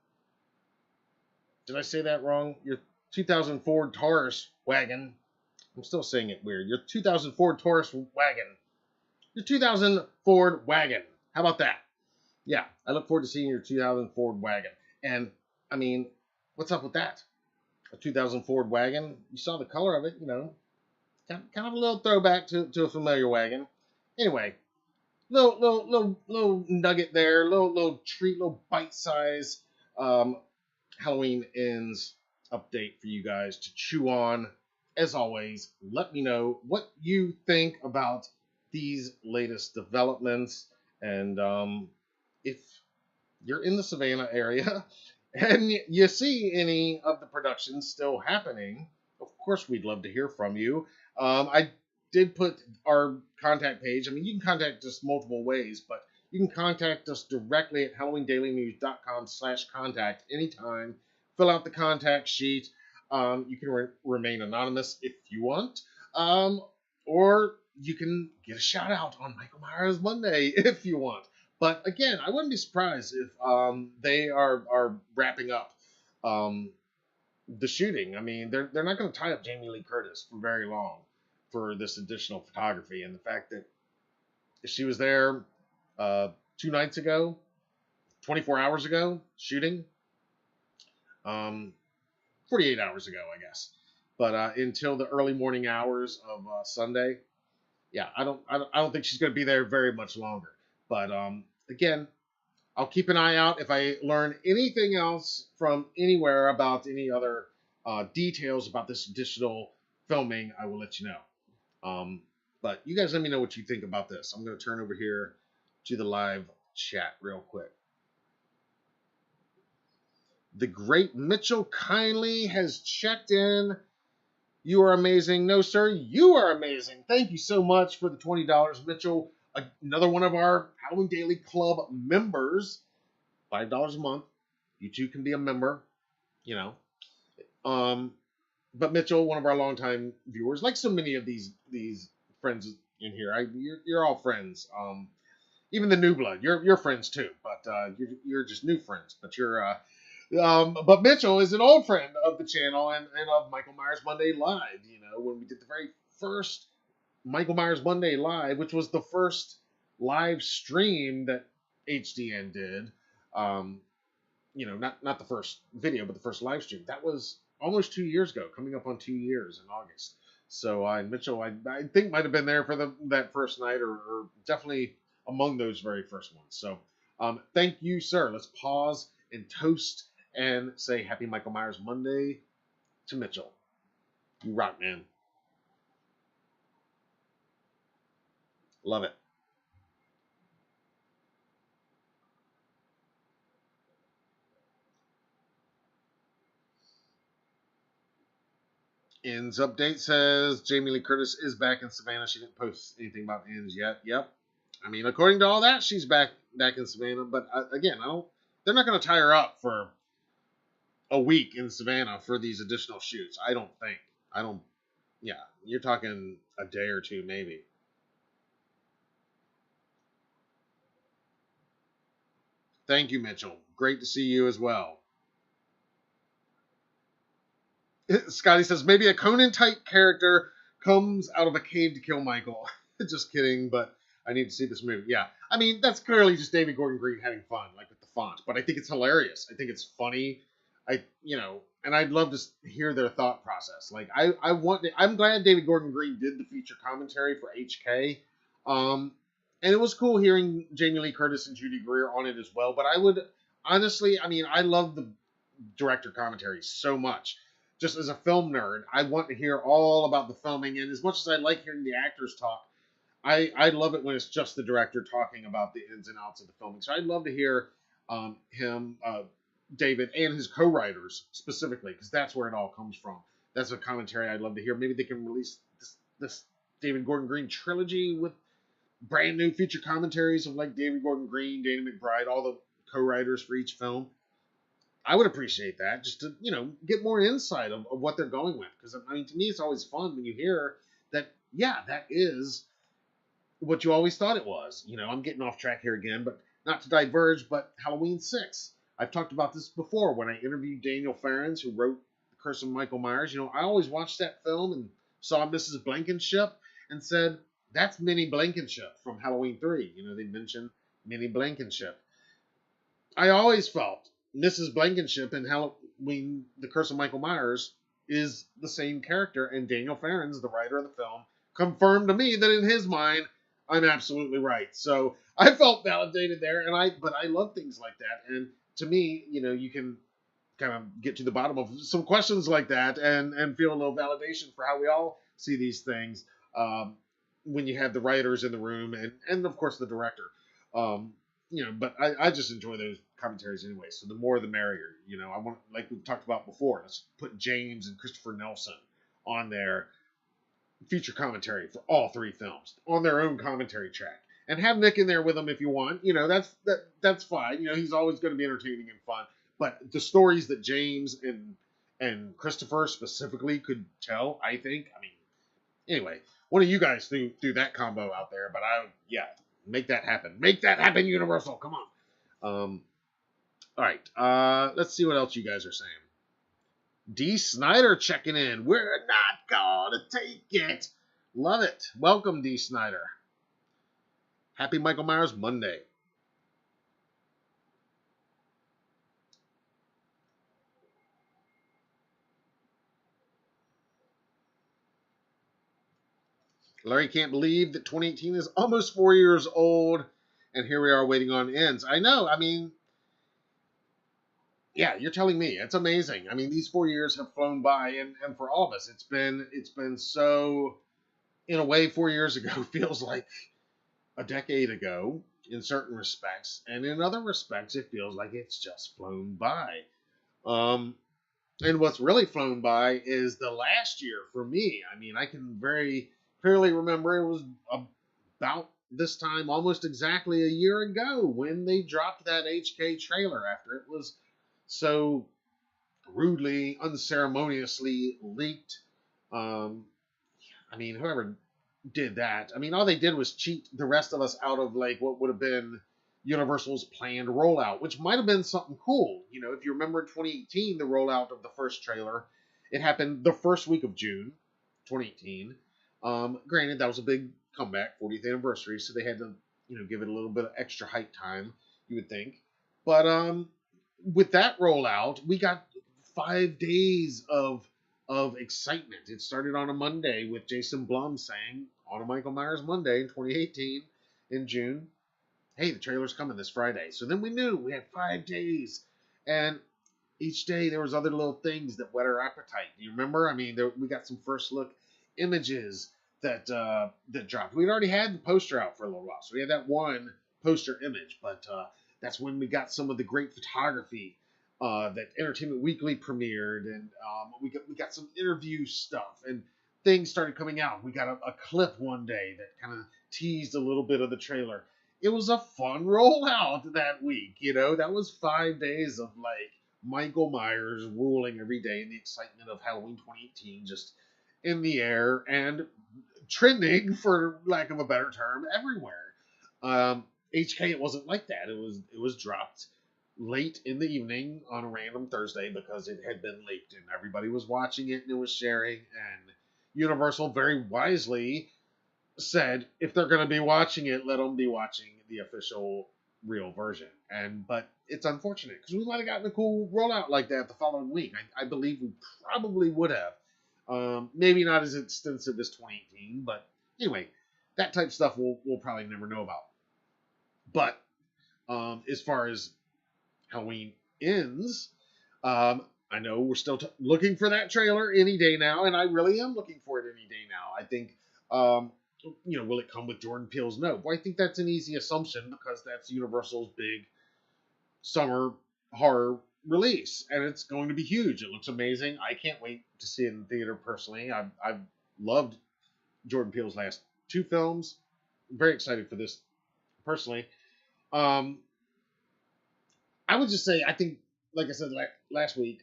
Did I say that wrong? Your 2000 Ford Taurus wagon. I'm still saying it weird. Your 2000 Ford Taurus wagon. Your 2000 Ford wagon. How about that? Yeah, I look forward to seeing your 2000 Ford wagon. And, what's up with that? A 2000 Ford wagon? You saw the color of it, kind of a little throwback to a familiar wagon. Anyway, little nugget there, little treat, little bite-size Halloween Ends update for you guys to chew on. As always, let me know what you think about these latest developments, and if you're in the Savannah area and you see any of the productions still happening, of course we'd love to hear from you. I did put our contact page. You can contact us multiple ways, but you can contact us directly at HalloweenDailyNews.com/contact anytime. Fill out the contact sheet. You can remain anonymous if you want, or you can get a shout out on Michael Myers Monday if you want. But again, I wouldn't be surprised if they are wrapping up the shooting. They're not going to tie up Jamie Lee Curtis for very long. for this additional photography, and the fact that she was there 2 nights ago, 24 hours ago, shooting, 48 hours ago, I guess, but until the early morning hours of Sunday. Yeah, I don't think she's going to be there very much longer. But again, I'll keep an eye out. If I learn anything else from anywhere about any other details about this additional filming, I will let you know. But you guys let me know what you think about this. I'm going to turn over here to the live chat real quick. The great Mitchell kindly has checked in. You are amazing. No, sir, you are amazing. Thank you so much for the $20, Mitchell. Another one of our Halloween Daily Club members. $5 a month. You too can be a member, you know. But Mitchell, one of our longtime viewers, like so many of these friends in here, you're all friends. Even the new blood, you're friends too. But you're just new friends. But but Mitchell is an old friend of the channel and of Michael Myers Monday Live. You know, when we did the very first Michael Myers Monday Live, which was the first live stream that HDN did. You know, not the first video, but the first live stream. That was almost 2 years ago, coming up on 2 years in August. So Mitchell, I think might have been there for that first night, or definitely among those very first ones. So thank you, sir. Let's pause and toast and say Happy Michael Myers Monday to Mitchell. You rock, man. Love it. Inns update says Jamie Lee Curtis is back in Savannah. She didn't post anything about Inns yet. Yep. I mean, according to all that, she's back in Savannah. But again, they're not going to tie her up for a week in Savannah for these additional shoots. I don't think. Yeah, you're talking a day or two, maybe. Thank you, Mitchell. Great to see you as well. Scotty says, maybe a Conan-type character comes out of a cave to kill Michael. Just kidding, but I need to see this movie. Yeah, I mean, that's clearly just David Gordon Green having fun, like with the font. But I think it's hilarious. I think it's funny. And I'd love to hear their thought process. Like, I'm glad David Gordon Green did the feature commentary for HK. And it was cool hearing Jamie Lee Curtis and Judy Greer on it as well. But I would, honestly, I mean, I love the director commentary so much. Just as a film nerd, I want to hear all about the filming. And as much as I like hearing the actors talk, I love it when it's just the director talking about the ins and outs of the filming. So I'd love to hear him, David, and his co-writers specifically, because that's where it all comes from. That's a commentary I'd love to hear. Maybe they can release this David Gordon Green trilogy with brand new feature commentaries of like David Gordon Green, Danny McBride, all the co-writers for each film. I would appreciate that, just to, get more insight of what they're going with. Because, I mean, to me, it's always fun when you hear that, yeah, that is what you always thought it was. I'm getting off track here again, but not to diverge, but Halloween 6. I've talked about this before when I interviewed Daniel Farrens, who wrote The Curse of Michael Myers. I always watched that film and saw Mrs. Blankenship and said, that's Minnie Blankenship from Halloween 3. They mentioned Minnie Blankenship. I always felt Mrs. Blankenship in Halloween, The Curse of Michael Myers, is the same character, and Daniel Farrens, the writer of the film, confirmed to me that in his mind, I'm absolutely right. So I felt validated there, but I love things like that. And to me, you can kind of get to the bottom of some questions like that and feel a little validation for how we all see these things when you have the writers in the room and of course the director. But I just enjoy those commentaries anyway. So the more the merrier. I want, like we talked about before, let's put James and Christopher Nelson on their feature commentary for all 3 films on their own commentary track, and have Nick in there with them if you want. That's fine. He's always going to be entertaining and fun. But the stories that James and Christopher specifically could tell, I think. I mean, anyway, one of you guys threw that combo out there, but make that happen. Make that happen, Universal. Come on. All right. Let's see what else you guys are saying. D. Snyder checking in. We're not gonna take it. Love it. Welcome, D. Snyder. Happy Michael Myers Monday. Larry can't believe that 2018 is almost 4 years old, and here we are waiting on ends. I know. I mean, yeah, you're telling me. It's amazing. I mean, these 4 years have flown by, and for all of us, it's been so. In a way, 4 years ago feels like a decade ago in certain respects, and in other respects, it feels like it's just flown by. Um, and what's really flown by is the last year for me. I mean, I can very clearly remember it was about this time, almost exactly a year ago, when they dropped that HK trailer after it was so rudely, unceremoniously leaked. Um, I mean, whoever did that, I mean, all they did was cheat the rest of us out of like what would have been Universal's planned rollout, which might have been something cool. You know, if you remember 2018, the rollout of the first trailer, it happened the first week of June 2018. Granted, that was a big comeback, 40th anniversary, so they had to, give it a little bit of extra hype time, you would think. But with that rollout, we got 5 days of excitement. It started on a Monday with Jason Blum saying on a Michael Myers Monday in 2018 in June, hey, the trailer's coming this Friday. So then we knew we had 5 days, and each day there was other little things that whet our appetite. Do you remember? I mean, we got some first look images that dropped. We'd already had the poster out for a little while, so we had that one poster image, but that's when we got some of the great photography that Entertainment Weekly premiered, and we got some interview stuff, and things started coming out. We got a clip one day that kind of teased a little bit of the trailer. It was a fun rollout that week, That was 5 days of like Michael Myers ruling every day, and the excitement of Halloween 2018 just in the air and trending, for lack of a better term, everywhere. HK, it wasn't like that. It was dropped late in the evening on a random Thursday because it had been leaked and everybody was watching it and it was sharing. And Universal very wisely said, if they're going to be watching it, let them be watching the official real version. But it's unfortunate because we might have gotten a cool rollout like that the following week. I believe we probably would have. Maybe not as extensive as 2018, but anyway, that type of stuff we'll probably never know about. But as far as Halloween ends, I know we're still looking for that trailer any day now, and I really am looking for it any day now. I think, will it come with Jordan Peele's Nope? Well, I think that's an easy assumption because that's Universal's big summer horror release, and it's going to be huge. It looks amazing. I can't wait to see it in the theater personally. I've loved Jordan Peele's last two films. I'm very excited for this personally. I would just say, I think, like I said last week,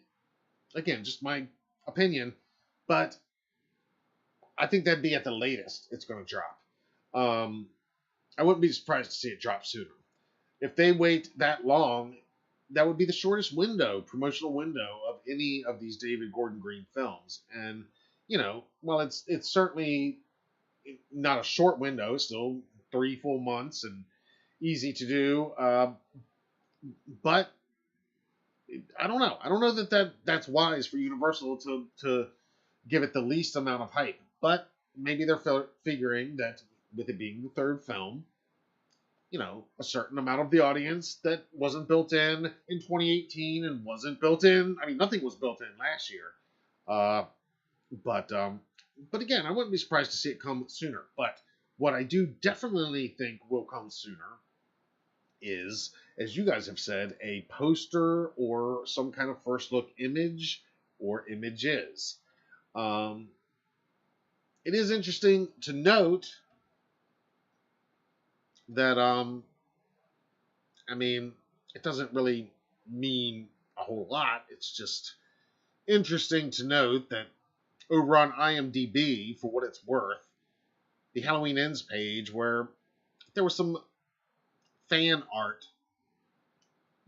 again, just my opinion, but I think that'd be at the latest it's going to drop. I wouldn't be surprised to see it drop sooner. If they wait that long, that would be the shortest promotional window of any of these David Gordon Green films. And, while it's certainly not a short window, still 3 full months and easy to do, but I don't know. I don't know that's wise for Universal to give it the least amount of hype. But maybe they're figuring that with it being the third film, a certain amount of the audience that wasn't built in 2018 and wasn't built in. I mean, nothing was built in last year. But again, I wouldn't be surprised to see it come sooner. But what I do definitely think will come sooner is, as you guys have said, a poster or some kind of first look image or images. It is interesting to note that, it doesn't really mean a whole lot. It's just interesting to note that over on IMDb, for what it's worth, the Halloween Ends page, where there was some fan art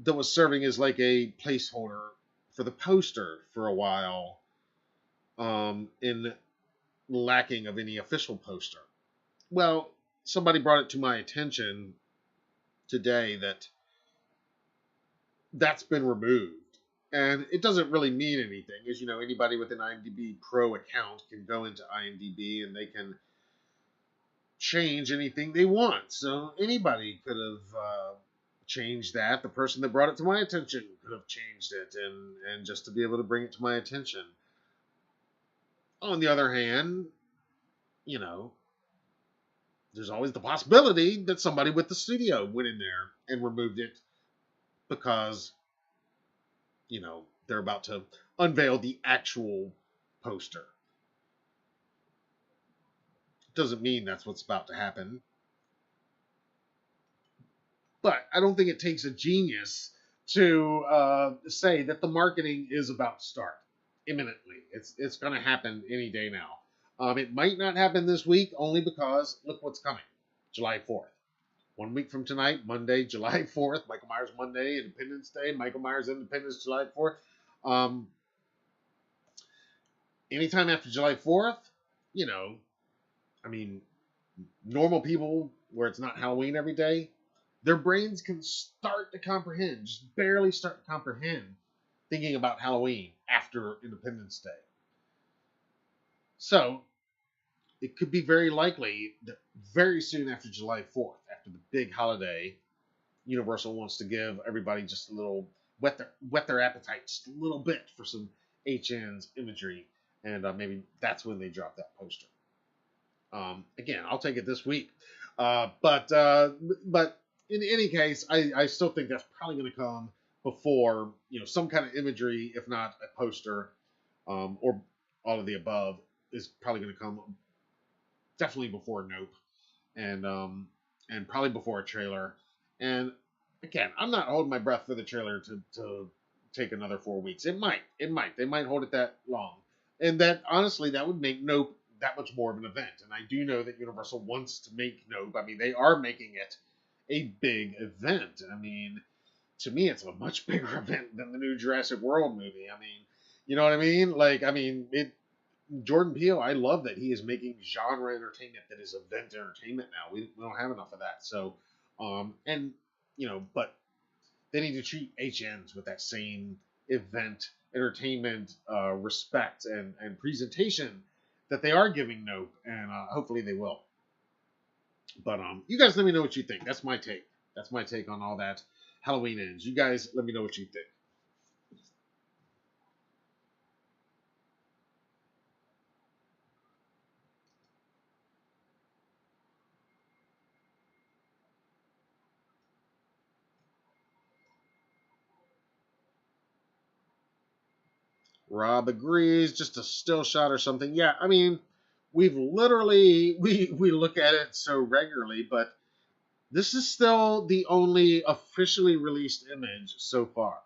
that was serving as like a placeholder for the poster for a while, in lacking of any official poster. Well, somebody brought it to my attention today that that's been removed. And it doesn't really mean anything. As you know, anybody with an IMDb Pro account can go into IMDb and they can change anything they want. So anybody could have changed that. The person that brought it to my attention could have changed it, and just to be able to bring it to my attention. On the other hand, you know, there's always the possibility that somebody with the studio went in there and removed it because, you know, they're about to unveil the actual poster. Doesn't mean that's what's about to happen. But I don't think it takes a genius to say that the marketing is about to start imminently. It's going to happen any day now. It might not happen this week only because look what's coming. July 4th. 1 week from tonight, Monday, July 4th. Michael Myers Monday, Independence Day. Michael Myers Independence, July 4th. Anytime after July 4th, you know, I mean, normal people where it's not Halloween every day, their brains can start to comprehend, just barely start to comprehend, thinking about Halloween after Independence Day. So, it could be very likely that very soon after July 4th, after the big holiday, Universal wants to give everybody just a little, whet their appetite just a little bit for some HN's imagery, and maybe that's when they drop that poster. Again, I'll take it this week. But in any case, I still think that's probably going to come before, you know, some kind of imagery, if not a poster, or all of the above, is probably going to come definitely before Nope, and probably before a trailer. And again, I'm not holding my breath for the trailer to take another 4 weeks. It might. They might hold it that long, and that honestly, that would make Nope that much more of an event. And I do know that Universal wants to make Nope. I mean, they are making it a big event. I mean, to me, it's a much bigger event than the new Jurassic World movie. I mean, you know what I mean? Like, I mean, Jordan Peele, I love that he is making genre entertainment that is event entertainment now. We don't have enough of that. So, and, you know, but they need to treat HNs with that same event entertainment respect and presentation that they are giving Nope, and hopefully they will. But you guys let me know what you think. That's my take. That's my take on all that Halloween ends. You guys let me know what you think. Rob agrees. Just a still shot or something. Yeah, I mean, we've literally we look at it so regularly, but this is still the only officially released image so far.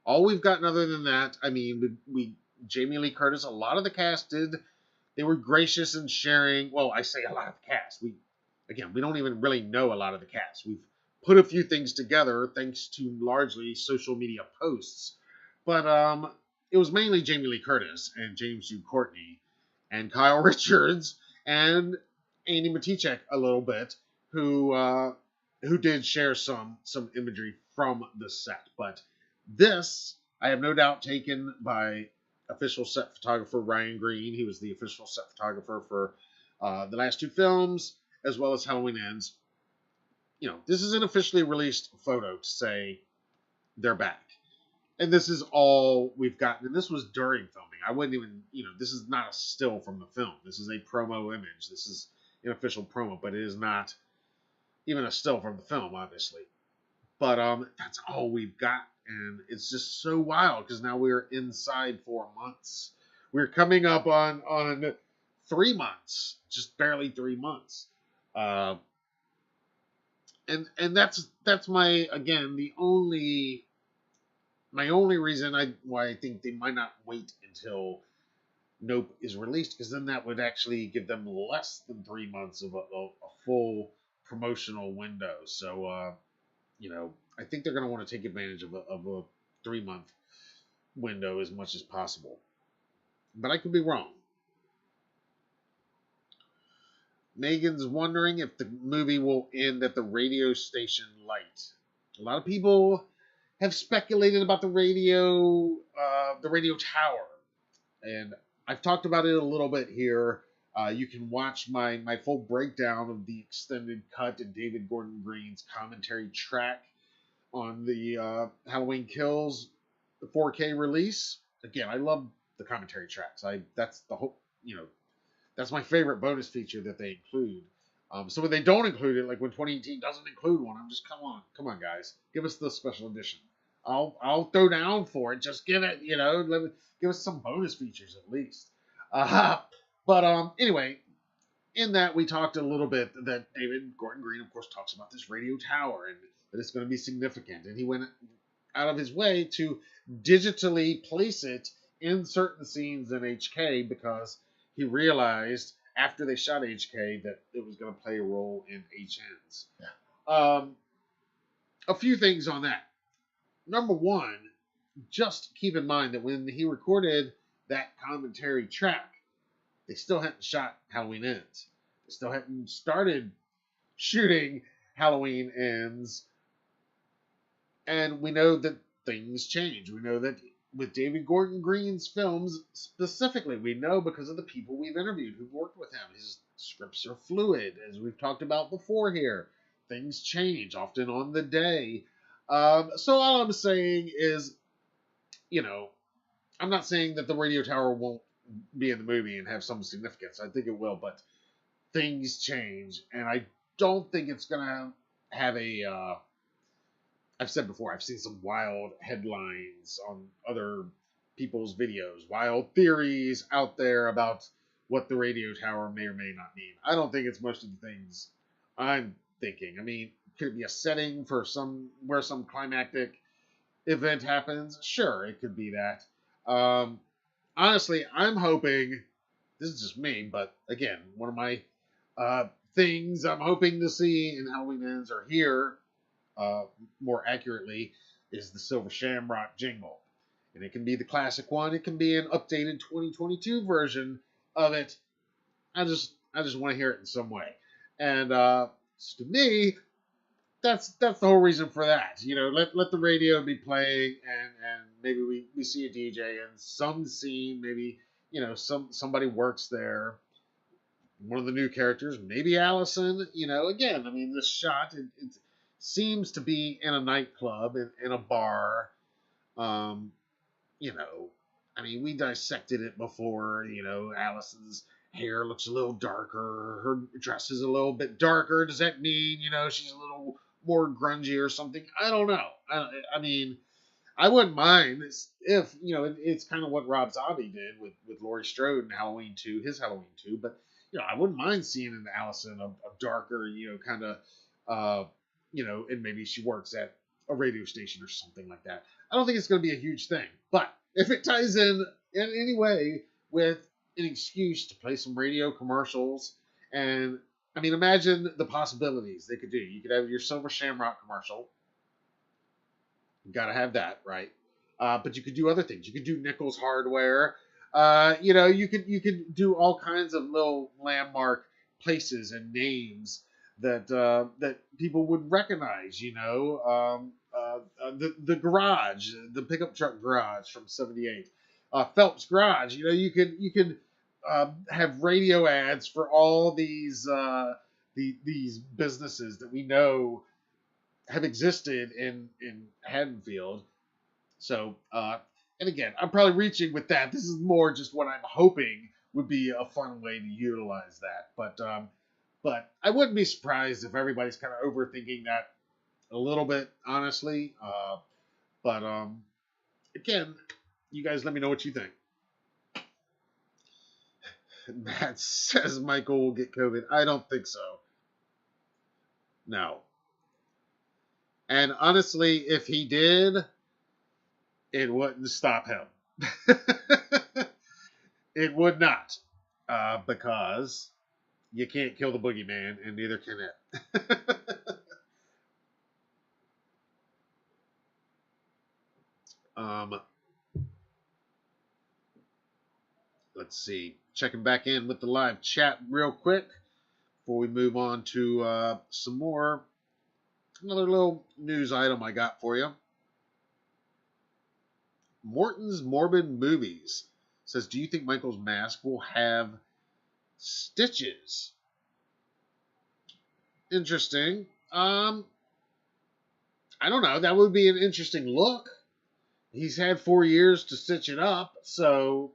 All we've gotten other than that, I mean, we Jamie Lee Curtis, a lot of the cast did. They were gracious in sharing. Well, I say a lot of the cast. We don't even really know a lot of the cast. We've put a few things together thanks to largely social media posts. But it was mainly Jamie Lee Curtis and James Hugh Courtney and Kyle Richards and Andy Matichek a little bit, who did share some imagery from the set. But this, I have no doubt, taken by official set photographer Ryan Green. He was the official set photographer for the last two films, as well as Halloween Ends. You know, this is an officially released photo to say they're back. And this is all we've gotten. And this was during filming. I wouldn't even, you know, this is not a still from the film. This is a promo image. This is an official promo, but it is not even a still from the film, obviously. But that's all we've got. And it's just so wild because now we're inside 4 months. We're coming up on 3 months, just barely 3 months. And that's my only reason why I think they might not wait until Nope is released, because then that would actually give them less than 3 months of a full promotional window. So you know, I think they're going to want to take advantage of a 3 month window as much as possible. But I could be wrong. Megan's wondering if the movie will end at the radio station light. A lot of people have speculated about the radio tower, and I've talked about it a little bit here. You can watch my full breakdown of the extended cut and David Gordon Green's commentary track on the Halloween Kills, the 4K release. Again, I love the commentary tracks. That's the whole, that's my favorite bonus feature that they include. So when they don't include it, like when 2018 doesn't include one, I'm just come on, guys, give us the special edition. I'll throw down for it. Just give it, give us some bonus features at least. But anyway, in that we talked a little bit that David Gordon Green, of course, talks about this radio tower and that it's going to be significant, and he went out of his way to digitally place it in certain scenes in HK because he realized after they shot HK that it was going to play a role in HNs. Yeah. A few things on that. Number one, just keep in mind that when he recorded that commentary track, they still hadn't shot Halloween Ends. They still hadn't started shooting Halloween Ends. And we know that things change. We know that with David Gordon Green's films specifically, we know because of the people we've interviewed who've worked with him. His scripts are fluid, as we've talked about before here. Things change, often on the day. So all I'm saying is, I'm not saying that the radio tower won't be in the movie and have some significance. I think it will, but things change, and I don't think it's going to have a... I've said before, I've seen some wild headlines on other people's videos, wild theories out there about what the radio tower may or may not mean. I don't think it's most of the things I'm thinking. I mean, could it be a setting for where some climactic event happens? Sure, it could be that. Honestly, I'm hoping, this is just me, but again, one of my things I'm hoping to see in Halloween Ends or here, more accurately, is the Silver Shamrock jingle. And it can be the classic one. It can be an updated 2022 version of it. I just want to hear it in some way. And to me, that's the whole reason for that. Let the radio be playing, and maybe we see a DJ in some scene. Maybe somebody works there. One of the new characters, maybe Allison. Again, I mean, this shot it seems to be in a nightclub, in a bar. I mean, we dissected it before. Allison's hair looks a little darker. Her dress is a little bit darker. Does that mean, she's a little more grungy or something? I don't know. I mean, I wouldn't mind if, it's kind of what Rob Zombie did with Laurie Strode in Halloween 2, his Halloween 2. But, I wouldn't mind seeing in Allison a darker, kind of, and maybe she works at a radio station or something like that. I don't think it's going to be a huge thing. But if it ties in any way with an excuse to play some radio commercials, and I mean, imagine the possibilities they could do. You could have your Silver Shamrock commercial. You got to have that, right? But you could do other things. You could do Nichols Hardware. You could do all kinds of little landmark places and names that people would recognize. The garage, the pickup truck garage from '78, Phelps Garage. You could have radio ads for all these businesses that we know have existed in Haddonfield. So, and again, I'm probably reaching with that. This is more just what I'm hoping would be a fun way to utilize that. But I wouldn't be surprised if everybody's kind of overthinking that a little bit, honestly. But again, you guys let me know what you think. Matt says Michael will get COVID. I don't think so. No. And honestly, if he did, it wouldn't stop him. It would not. Because you can't kill the boogeyman, and neither can it. Let's see. Checking back in with the live chat real quick. before we move on to another little news item I got for you. Morton's Morbid Movies says, do you think Michael's mask will have stitches? Interesting. I don't know. That would be an interesting look. He's had 4 years to stitch it up, so,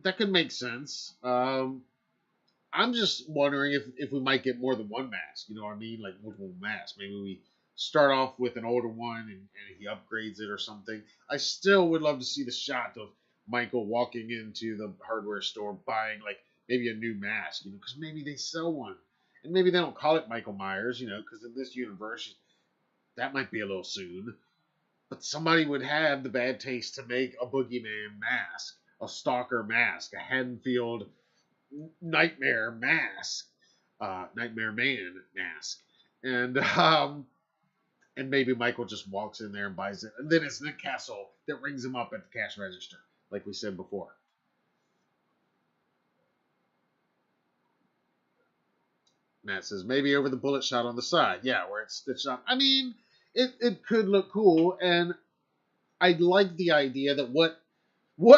that could make sense. I'm just wondering if we might get more than one mask. You know what I mean? Like multiple masks. Maybe we start off with an older one and he upgrades it or something. I still would love to see the shot of Michael walking into the hardware store buying like maybe a new mask, because maybe they sell one. And maybe they don't call it Michael Myers, because in this universe, that might be a little soon. But somebody would have the bad taste to make a boogeyman mask, a stalker mask, a Haddonfield nightmare mask, Nightmare Man mask, and maybe Michael just walks in there and buys it, and then it's Nick Castle that rings him up at the cash register, like we said before. Matt says maybe over the bullet shot on the side, yeah, where it's stitched up. I mean, it could look cool, and I like the idea that what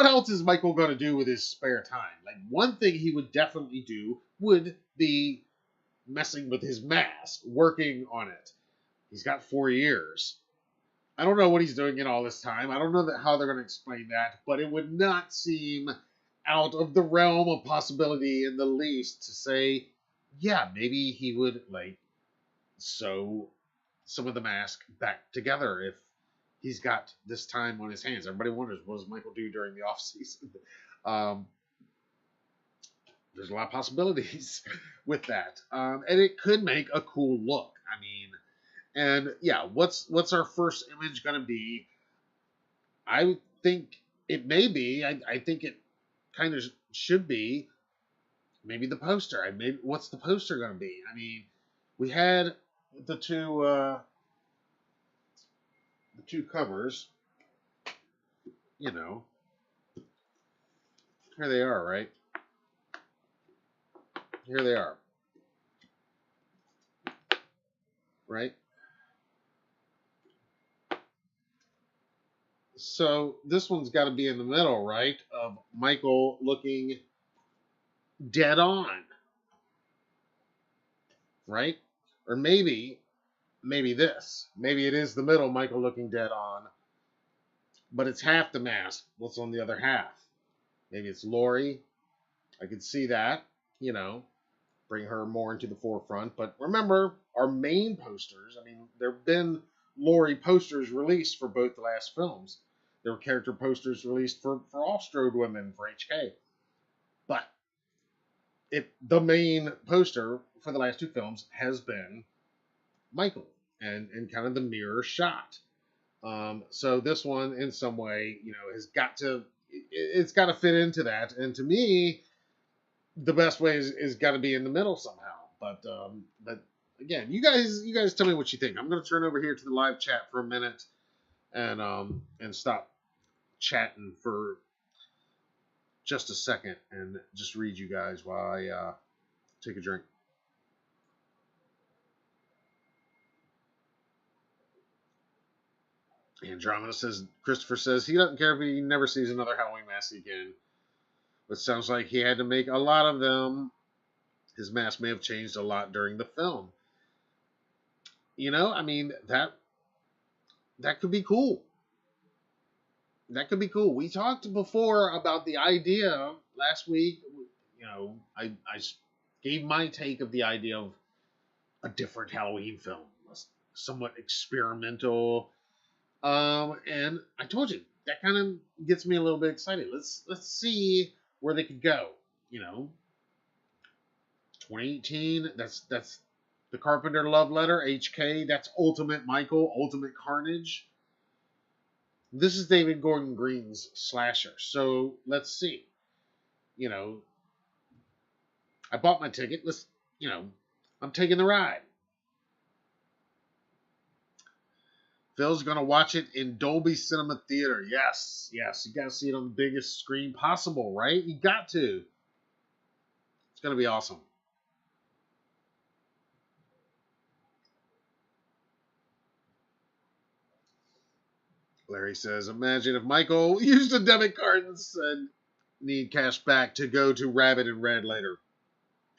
else is Michael going to do with his spare time? Like, one thing he would definitely do would be messing with his mask, working on it. He's got 4 years. I don't know what he's doing in all this time. I don't know how they're going to explain that, but it would not seem out of the realm of possibility in the least to say, yeah, maybe he would, sew some of the mask back together if he's got this time on his hands. Everybody wonders, what does Michael do during the off season? There's a lot of possibilities with that, and it could make a cool look. I mean, and yeah, what's our first image going to be? I think it may be. I think it kind of should be maybe the poster. What's the poster going to be? I mean, we had the two covers. Here they are, right? Here they are. Right? So this one's got to be in the middle, right? Of Michael looking dead on. Right? Or maybe this. Maybe it is the middle, Michael looking dead on. But it's half the mask. What's on the other half? Maybe it's Laurie. I could see that, bring her more into the forefront. But remember, our main posters, I mean, there have been Laurie posters released for both the last films. There were character posters released for all Strode Women, for HK. But the main poster for the last two films has been Michael and kind of the mirror shot. So this one, in some way, has got to, it's got to fit into that. And to me, the best way is got to be in the middle somehow. But again, you guys tell me what you think. I'm going to turn over here to the live chat for a minute and stop chatting for just a second and just read you guys while I take a drink. Andromeda says, Christopher says he doesn't care if he never sees another Halloween mask again. But sounds like he had to make a lot of them. His mask may have changed a lot during the film. I mean, that could be cool. That could be cool. We talked before about the idea last week. I gave my take of the idea of a different Halloween film, somewhat experimental. And I told you that kind of gets me a little bit excited. Let's see where they could go. 2018. That's the Carpenter love letter. HK. That's Ultimate Michael. Ultimate Carnage. This is David Gordon Green's slasher. So let's see. I bought my ticket. I'm taking the ride. Phil's going to watch it in Dolby Cinema Theater. Yes. You got to see it on the biggest screen possible, right? You got to. It's going to be awesome. Larry says, imagine if Michael used a debit card and said, need cash back to go to Rabbit and Red later.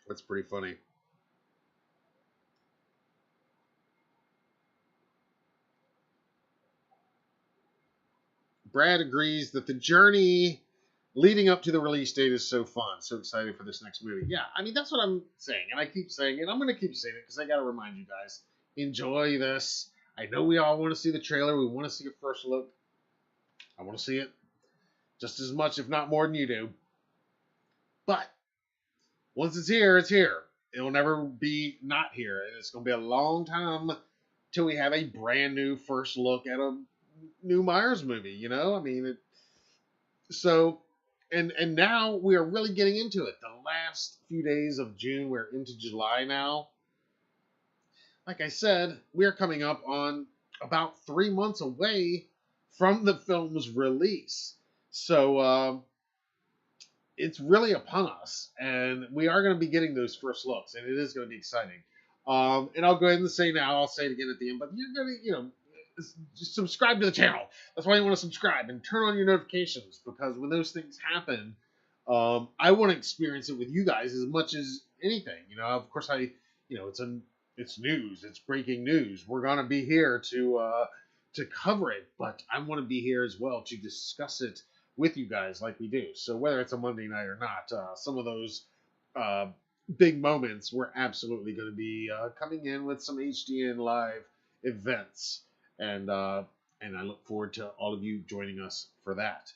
That's pretty funny. Brad agrees that the journey leading up to the release date is so fun. So excited for this next movie. Yeah, I mean, that's what I'm saying. And I keep saying it. I'm going to keep saying it because I got to remind you guys. Enjoy this. I know we all want to see the trailer. We want to see a first look. I want to see it just as much, if not more than you do. But once it's here, it's here. It'll never be not here. And it's going to be a long time till we have a brand new first look at a new Myers movie, you know? I mean, and now we are really getting into it. The last few days of June, we're into July now. Like I said, we're coming up on about 3 months away from the film's release. So it's really upon us, and we are going to be getting those first looks, and it is going to be exciting. And I'll go ahead and say now, I'll say it again at the end, but you're going to, just subscribe to the channel. That's why you want to subscribe and turn on your notifications, because when those things happen, I want to experience it with you guys as much as anything. Of course, it's news. It's breaking news. We're going to be here to cover it, but I want to be here as well to discuss it with you guys like we do. So whether it's a Monday night or not, some of those big moments, we're absolutely going to be coming in with some HDN live events. And I look forward to all of you joining us for that.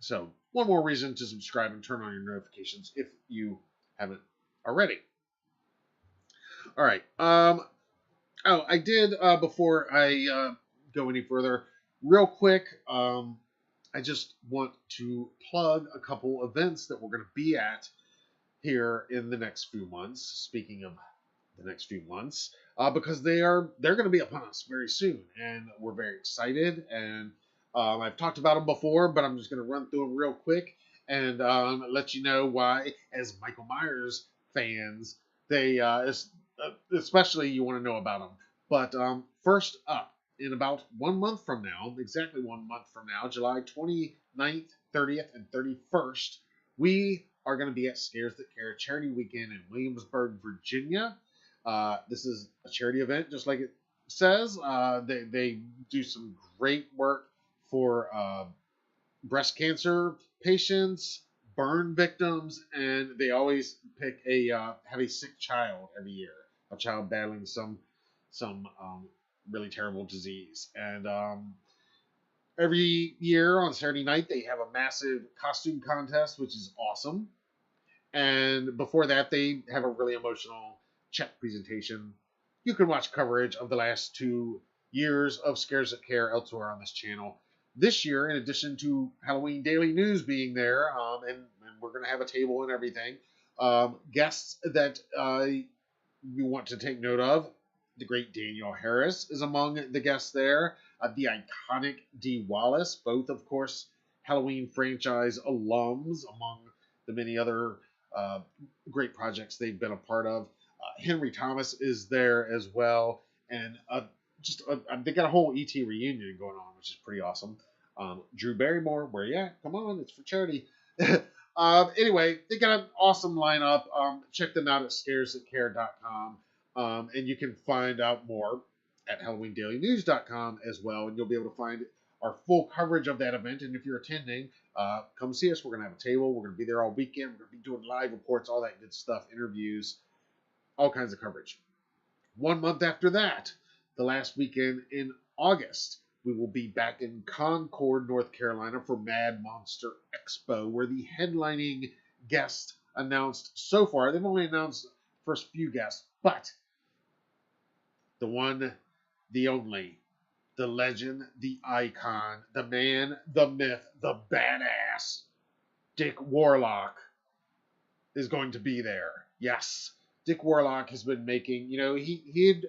So one more reason to subscribe and turn on your notifications if you haven't already. All right. I did, before I go any further, real quick, I just want to plug a couple events that we're going to be at here in the next few months. Speaking of the next few months, because they're going to be upon us very soon, and we're very excited. And I've talked about them before, but I'm just going to run through them real quick and let you know why, as Michael Myers fans, they especially you want to know about them. But first up, in about 1 month from now, exactly 1 month from now, July 29th, 30th, and 31st, we are going to be at Scares That Care Charity Weekend in Williamsburg, Virginia. This is a charity event, just like it says. They do some great work for breast cancer patients, burn victims, and they always pick have a sick child every year, a child battling some really terrible disease. And every year on Saturday night, they have a massive costume contest, which is awesome. And before that, they have a really emotional check presentation. You can watch coverage of the last 2 years of Scares That Care elsewhere on this channel. This year, in addition to Halloween Daily News being there, and we're going to have a table and everything, guests that you want to take note of, the great Danielle Harris is among the guests there. The iconic Dee Wallace, both, of course, Halloween franchise alums, among the many other great projects they've been a part of. Henry Thomas is there as well. And they got a whole ET reunion going on, which is pretty awesome. Drew Barrymore, where you at? Come on, it's for charity. Anyway, they got an awesome lineup. Check them out at scaresthatcare.com. And you can find out more at HalloweenDailyNews.com as well, and you'll be able to find our full coverage of that event. And if you're attending, come see us. We're going to have a table. We're going to be there all weekend. We're going to be doing live reports, all that good stuff, interviews, all kinds of coverage. 1 month after that, the last weekend in August, we will be back in Concord, North Carolina for Mad Monster Expo, where the headlining guest announced so far, they've only announced the first few guests, but the one, the only, the legend, the icon, the man, the myth, the badass, Dick Warlock is going to be there. Yes, Dick Warlock has been making, he had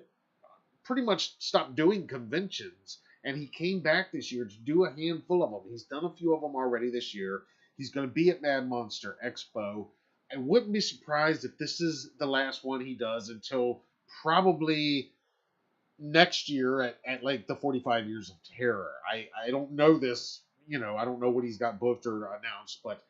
pretty much stopped doing conventions, and he came back this year to do a handful of them. He's done a few of them already this year. He's going to be at Mad Monster Expo. I wouldn't be surprised if this is the last one he does until probably next year at like the 45 Years of Terror. I don't know this, I don't know what he's got booked or announced, but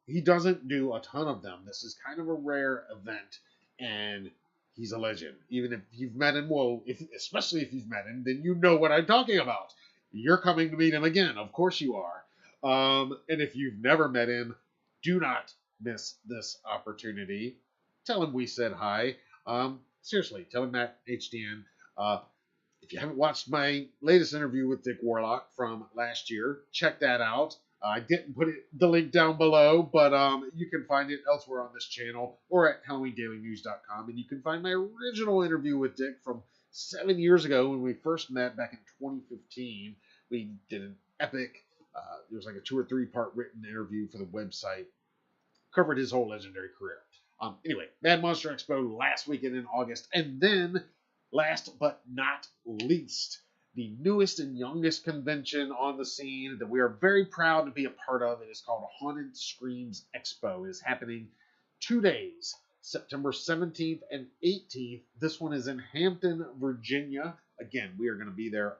he doesn't do a ton of them. This is kind of a rare event, and he's a legend. Even if you've met him, well, especially if you've met him, then you know what I'm talking about. You're coming to meet him again. Of course you are. And if you've never met him, do not miss this opportunity. Tell him we said hi. Seriously, tell him that HDN. If you haven't watched my latest interview with Dick Warlock from last year, check that out. I didn't put the link down below, but you can find it elsewhere on this channel or at HalloweenDailyNews.com. And you can find my original interview with Dick from 7 years ago when we first met back in 2015. We did an epic, it was like a 2 or 3 part written interview for the website. Covered his whole legendary career. Anyway, Mad Monster Expo last weekend in August. And then, last but not least, the newest and youngest convention on the scene that we are very proud to be a part of. It is called Haunted Screams Expo. It is happening 2 days, September 17th and 18th. This one is in Hampton, Virginia. Again, we are going to be there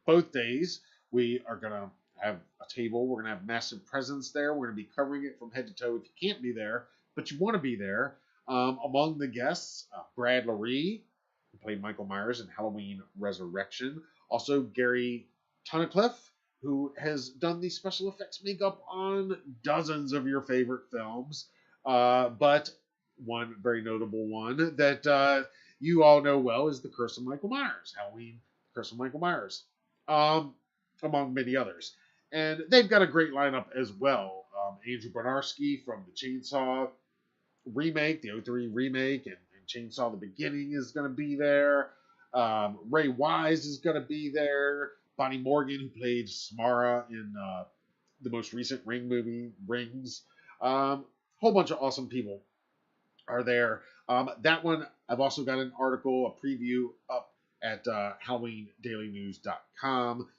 both days. We are going to have a table. We're going to have massive presence there. We're going to be covering it from head to toe if you can't be there, but you want to be there. Among the guests, Brad Laree, who played Michael Myers in Halloween Resurrection. Also, Gary Tunnicliffe, who has done the special effects makeup on dozens of your favorite films. But one very notable one that you all know well is The Curse of Michael Myers. Halloween, Curse of Michael Myers. Among many others. And they've got a great lineup as well. Andrew Bernarski from the Chainsaw remake, the 03 remake, and Chainsaw the Beginning is going to be there. Ray Wise is going to be there. Bonnie Morgan, who played Samara in the most recent Ring movie, Rings. Whole bunch of awesome people are there. That one, I've also got an article, a preview up at HalloweenDailyNews.com.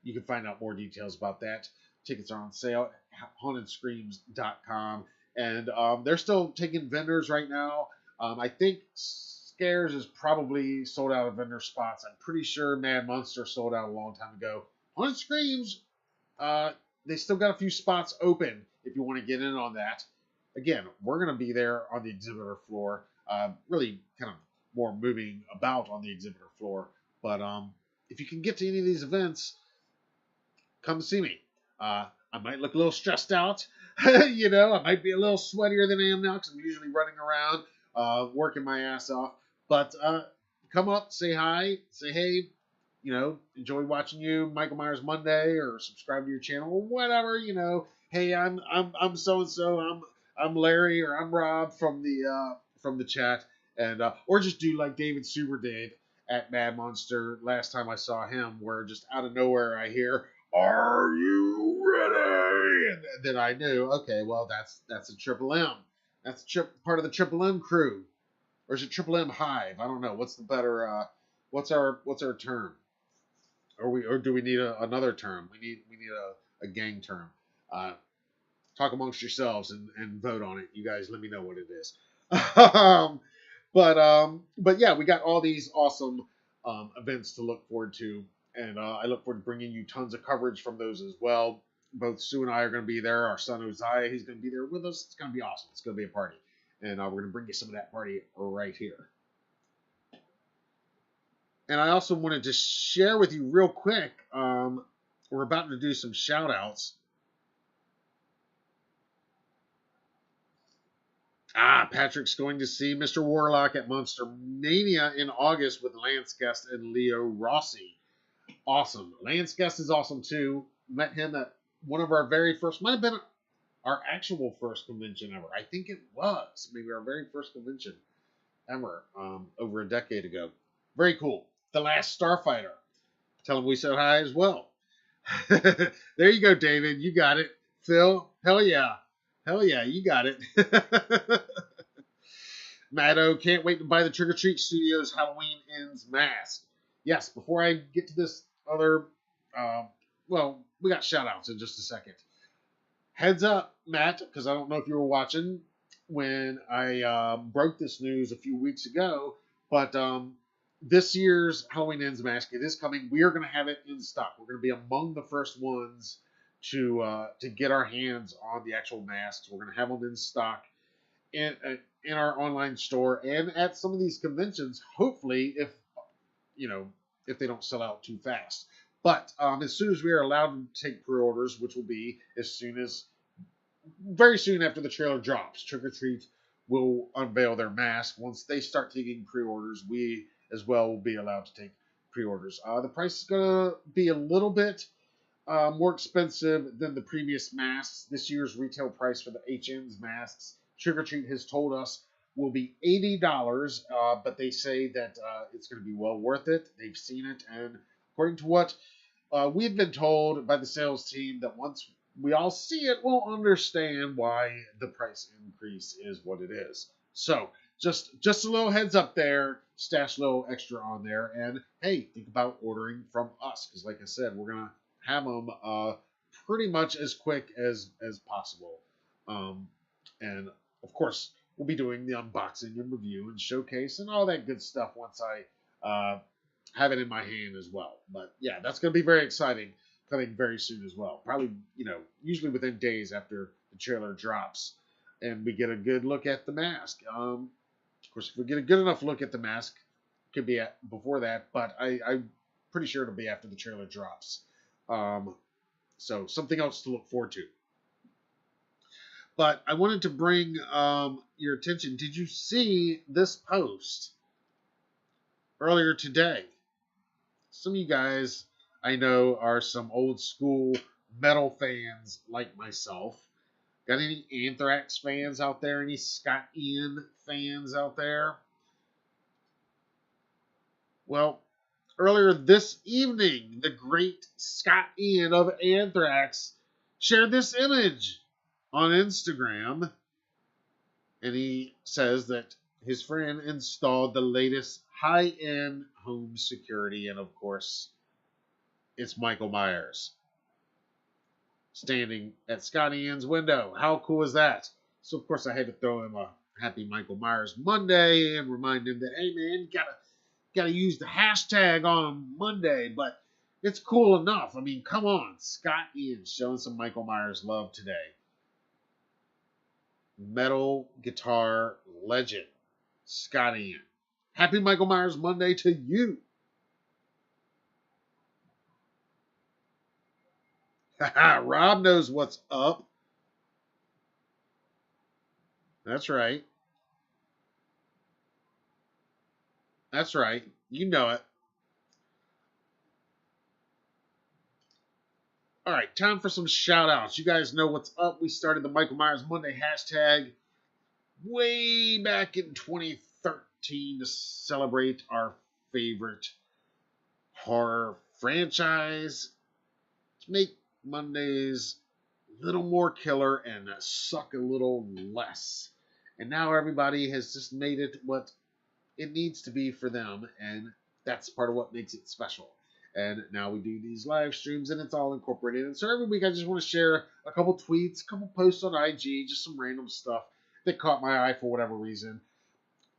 You can find out more details about that. Tickets are on sale at HauntedScreams.com. And they're still taking vendors right now. I think Scares is probably sold out of vendor spots. I'm pretty sure Mad Monster sold out a long time ago. Haunted Screams, they still got a few spots open if you want to get in on that. Again, we're going to be there on the exhibitor floor. Really kind of more moving about on the exhibitor floor. But if you can get to any of these events, come see me. I might look a little stressed out. I might be a little sweatier than I am now because I'm usually running around, working my ass off. But come up, say hi, say hey, enjoy watching you Michael Myers Monday, or subscribe to your channel or whatever. Hey, I'm so and so. I'm Larry, or I'm Rob from the chat, and or just do like David Suber did at Mad Monster last time I saw him, where just out of nowhere I hear, "Are you ready?" And then I knew, okay, well that's a Triple M. That's part of the Triple M crew, or is it Triple M Hive? I don't know. What's the better? What's our term? Or do we need another term? We need a gang term. Talk amongst yourselves and vote on it. You guys, let me know what it is. But yeah, we got all these awesome events to look forward to. And I look forward to bringing you tons of coverage from those as well. Both Sue and I are going to be there. Our son Uzziah, he's going to be there with us. It's going to be awesome. It's going to be a party. And we're going to bring you some of that party right here. And I also wanted to share with you real quick, we're about to do some shout-outs. Patrick's going to see Mr. Warlock at Monster Mania in August with Lance Guest and Leo Rossi. Awesome. Lance Guest is awesome too. Met him at one of our very first, might have been our actual first convention ever. I think it was maybe our very first convention ever, over a decade ago. Very cool. The Last Starfighter. Tell him we said hi as well. There you go, David. You got it. Phil, hell yeah. Hell yeah, you got it. Maddo, can't wait to buy the Trick or Treat Studios Halloween Ends mask. Yes, before I get to this other, we got shout-outs in just a second. Heads up, Matt, because I don't know if you were watching when I broke this news a few weeks ago, but this year's Halloween Ends mask, it is coming. We are going to have it in stock. We're going to be among the first ones to get our hands on the actual masks. We're going to have them in stock in our online store and at some of these conventions. Hopefully, if they don't sell out too fast. But as soon as we are allowed to take pre-orders, which will be very soon after the trailer drops, Trick or Treat will unveil their mask. Once they start taking pre-orders, we as well will be allowed to take pre-orders. The price is going to be a little bit more expensive than the previous masks. This year's retail price for the HN's masks, Trick or Treat has told us, will be $80, but they say that it's going to be well worth it. They've seen it, and according to what we've been told by the sales team, that once we all see it, we'll understand why the price increase is what it is. So just a little heads up there, stash a little extra on there, and hey, think about ordering from us, because like I said, we're going to have them pretty much as quick as possible. And of course, we'll be doing the unboxing and review and showcase and all that good stuff once I have it in my hand as well. But yeah, that's going to be very exciting, coming very soon as well. Probably, usually within days after the trailer drops and we get a good look at the mask. Of course, if we get a good enough look at the mask, it could be before that, but I'm pretty sure it'll be after the trailer drops. So something else to look forward to. But I wanted to bring your attention. Did you see this post earlier today? Some of you guys I know are some old school metal fans like myself. Got any Anthrax fans out there? Any Scott Ian fans out there? Well, earlier this evening, the great Scott Ian of Anthrax shared this image on Instagram, and he says that his friend installed the latest high-end home security, and of course, it's Michael Myers standing at Scott Ian's window. How cool is that? So of course I had to throw him a happy Michael Myers Monday and remind him that, hey man, you gotta use the hashtag on Monday, but it's cool enough. I mean, come on, Scott Ian showing some Michael Myers love today. Metal guitar legend, Scott Ian. Happy Michael Myers Monday to you. Rob knows what's up. That's right. That's right. You know it. All right, time for some shout outs. You guys know what's up. We started the Michael Myers Monday hashtag way back in 2013 to celebrate our favorite horror franchise, to make Mondays a little more killer and suck a little less. And now everybody has just made it what it needs to be for them, and that's part of what makes it special. And now we do these live streams, and it's all incorporated. And so every week I just want to share a couple tweets, a couple posts on IG, just some random stuff that caught my eye for whatever reason.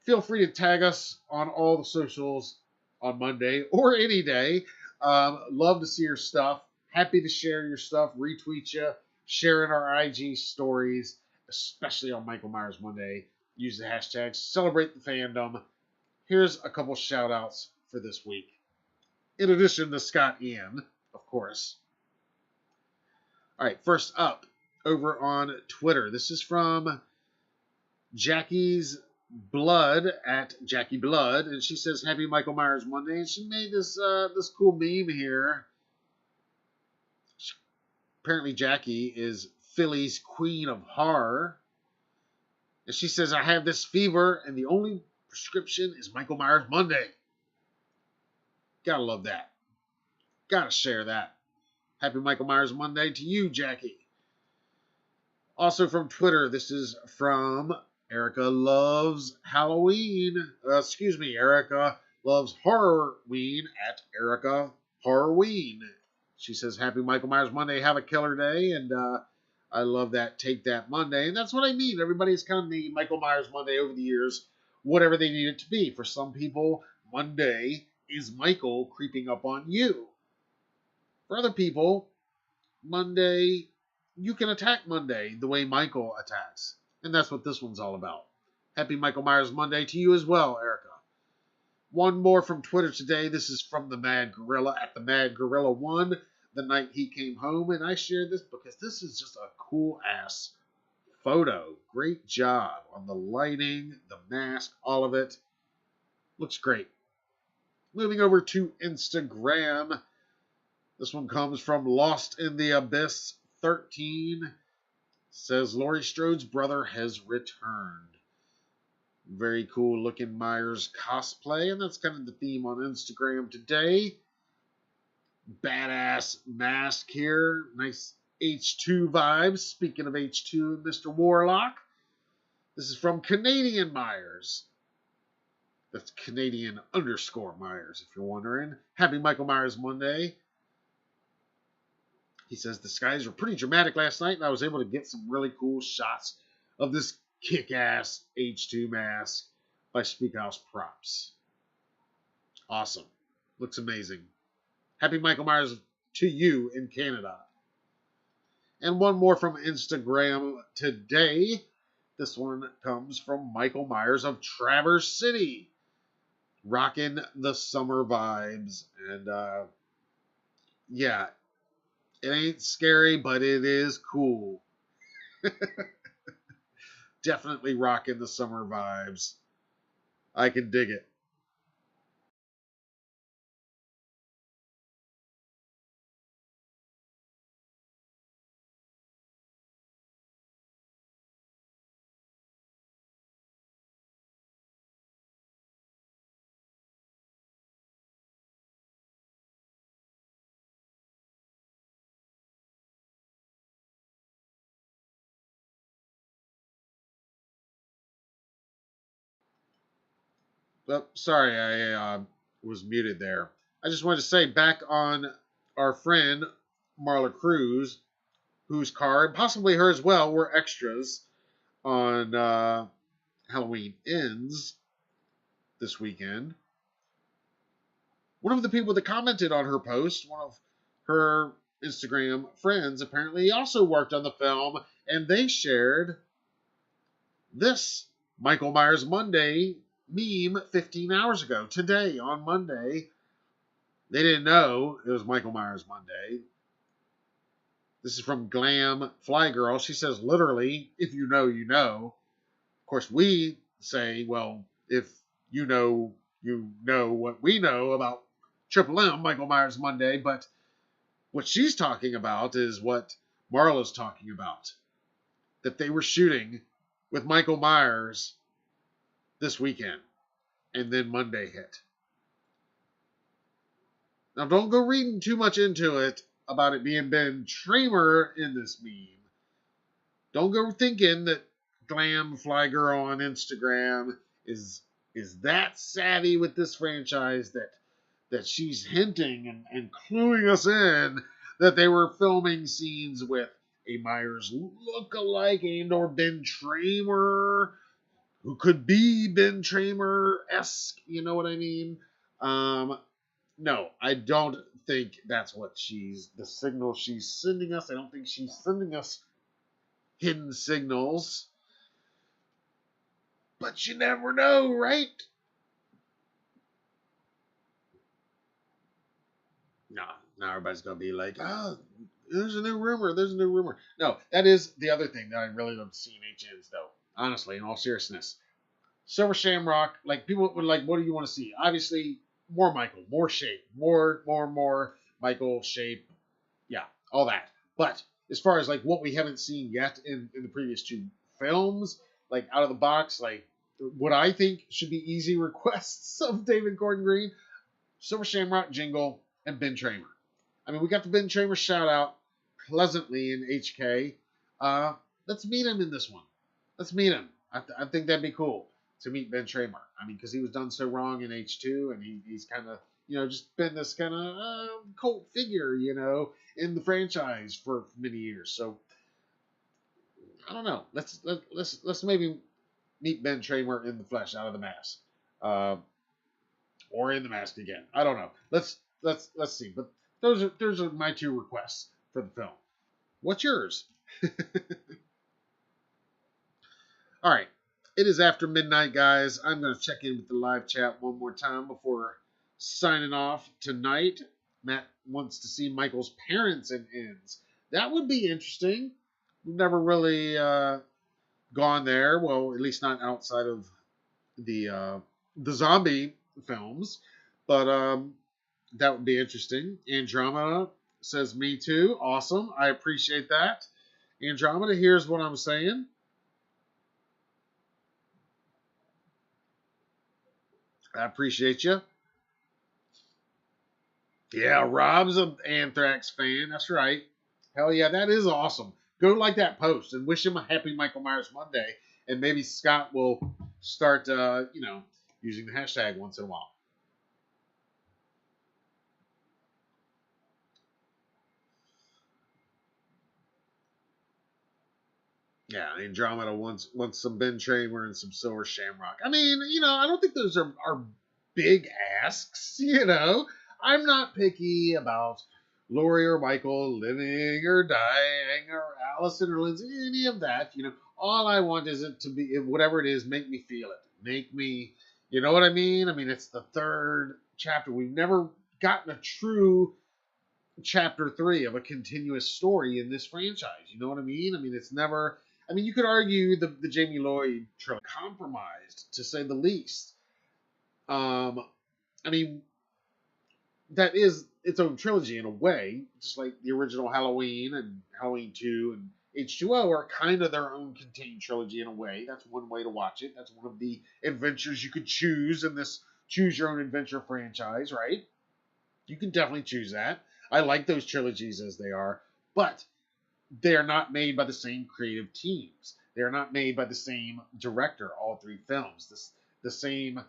Feel free to tag us on all the socials on Monday or any day. Love to see your stuff. Happy to share your stuff, retweet you, share in our IG stories, especially on Michael Myers Monday. Use the hashtag, celebrate the fandom. Here's a couple shout outs for this week. In addition to Scott Ian, of course. All right, first up, over on Twitter. This is from Jackie's Blood at Jackie Blood, and she says, Happy Michael Myers Monday. And she made this cool meme here. Apparently Jackie is Philly's queen of horror. And she says, I have this fever, and the only prescription is Michael Myers Monday. Gotta love that. Gotta share that. Happy Michael Myers Monday to you, Jackie. Also from Twitter, this is from Erica Loves Halloween. Erica Loves Horrorween at Erica Horrorween. She says, Happy Michael Myers Monday. Have a killer day. And I love that. Take that Monday. And that's what I mean. Everybody's kind of made Michael Myers Monday over the years, whatever they need it to be. For some people, Monday is Michael creeping up on you. For other people, Monday, you can attack Monday the way Michael attacks. And that's what this one's all about. Happy Michael Myers Monday to you as well, Erica. One more from Twitter today. This is from the Mad Gorilla at the Mad Gorilla 1, the night he came home. And I shared this because this is just a cool ass photo. Great job on the lighting, the mask, all of it. Looks great. Moving over to Instagram. This one comes from Lost in the Abyss 13. Says Laurie Strode's brother has returned. Very cool looking Myers cosplay, and that's kind of the theme on Instagram today. Badass mask here. Nice H2 vibes. Speaking of H2 and Mr. Warlock. This is from Canadian Myers. That's Canadian _ Myers, if you're wondering. Happy Michael Myers Monday. He says the skies were pretty dramatic last night, and I was able to get some really cool shots of this kick-ass H2 mask by Spookhouse Props. Awesome. Looks amazing. Happy Michael Myers to you in Canada. And one more from Instagram today. This one comes from Michael Myers of Traverse City. Rocking the summer vibes. And, yeah. It ain't scary, but it is cool. Definitely rocking the summer vibes. I can dig it. Oh, sorry, I was muted there. I just wanted to say back on our friend Marla Cruz, whose car, and possibly her as well, were extras on Halloween Ends this weekend. One of the people that commented on her post, one of her Instagram friends, apparently also worked on the film, and they shared this Michael Myers Monday meme 15 hours ago. Today, on Monday, they didn't know it was Michael Myers Monday. This is from Glam Fly Girl. She says, literally, if you know, you know. Of course, we say, well, if you know what we know about Triple M, Michael Myers Monday. But what she's talking about is what Marla's talking about. That they were shooting with Michael Myers this weekend. And then Monday hit. Now, don't go reading too much into it about it being Ben Tramer in this meme. Don't go thinking that Glam Fly Girl on Instagram is that savvy with this franchise that she's hinting and cluing us in that they were filming scenes with a Myers look-alike and or Ben Tramer, who could be Ben Tramer-esque, you know what I mean? No, I don't think that's what the signal she's sending us. I don't think she's sending us hidden signals. But you never know, right? No, now everybody's going to be like, oh, there's a new rumor. No, that is the other thing that I really love to see in HNs, though. Honestly, in all seriousness. Silver Shamrock, like, people would like, what do you want to see? Obviously, more Michael, more shape, more Michael shape. Yeah, all that. But as far as, like, what we haven't seen yet in the previous two films, like, out of the box, like, what I think should be easy requests of David Gordon Green, Silver Shamrock jingle, and Ben Tramer. I mean, we got the Ben Tramer shout out pleasantly in HK. Let's meet him in this one. Let's meet him. I think that'd be cool to meet Ben Tramer. I mean, because he was done so wrong in H2, and he's kind of, just been this kind of cult figure, in the franchise for many years. So I don't know. Let's maybe meet Ben Tramer in the flesh, out of the mask. or in the mask again. I don't know. Let's see. But those are my 2 requests for the film. What's yours? All right. It is after midnight, guys. I'm going to check in with the live chat one more time before signing off tonight. Matt wants to see Michael's parents in Ends. That would be interesting. We've never really gone there. Well, at least not outside of the zombie films. But that would be interesting. Andromeda says, me too. Awesome. I appreciate that. Andromeda, here's what I'm saying. I appreciate you. Yeah, Rob's an Anthrax fan. That's right. Hell yeah, that is awesome. Go like that post and wish him a happy Michael Myers Monday. And maybe Scott will start, using the hashtag once in a while. Yeah, Andromeda wants some Ben Tramer and some Silver Shamrock. I mean, I don't think those are big asks, I'm not picky about Laurie or Michael living or dying or Allison or Lindsay, any of that. All I want is it to be, whatever it is, make me feel it. Make me, you know what I mean? I mean, it's the 3rd chapter. We've never gotten a true chapter 3 of a continuous story in this franchise. You know what I mean? I mean, it's never... I mean, you could argue the Jamie Lloyd trilogy compromised, to say the least. I mean, that is its own trilogy in a way, just like the original Halloween and Halloween 2 and H2O are kind of their own contained trilogy in a way. That's one way to watch it. That's one of the adventures you could choose in this choose your own adventure franchise, right? You can definitely choose that. I like those trilogies as they are, but they are not made by the same creative teams. They are not made by the same director, all 3 films. The same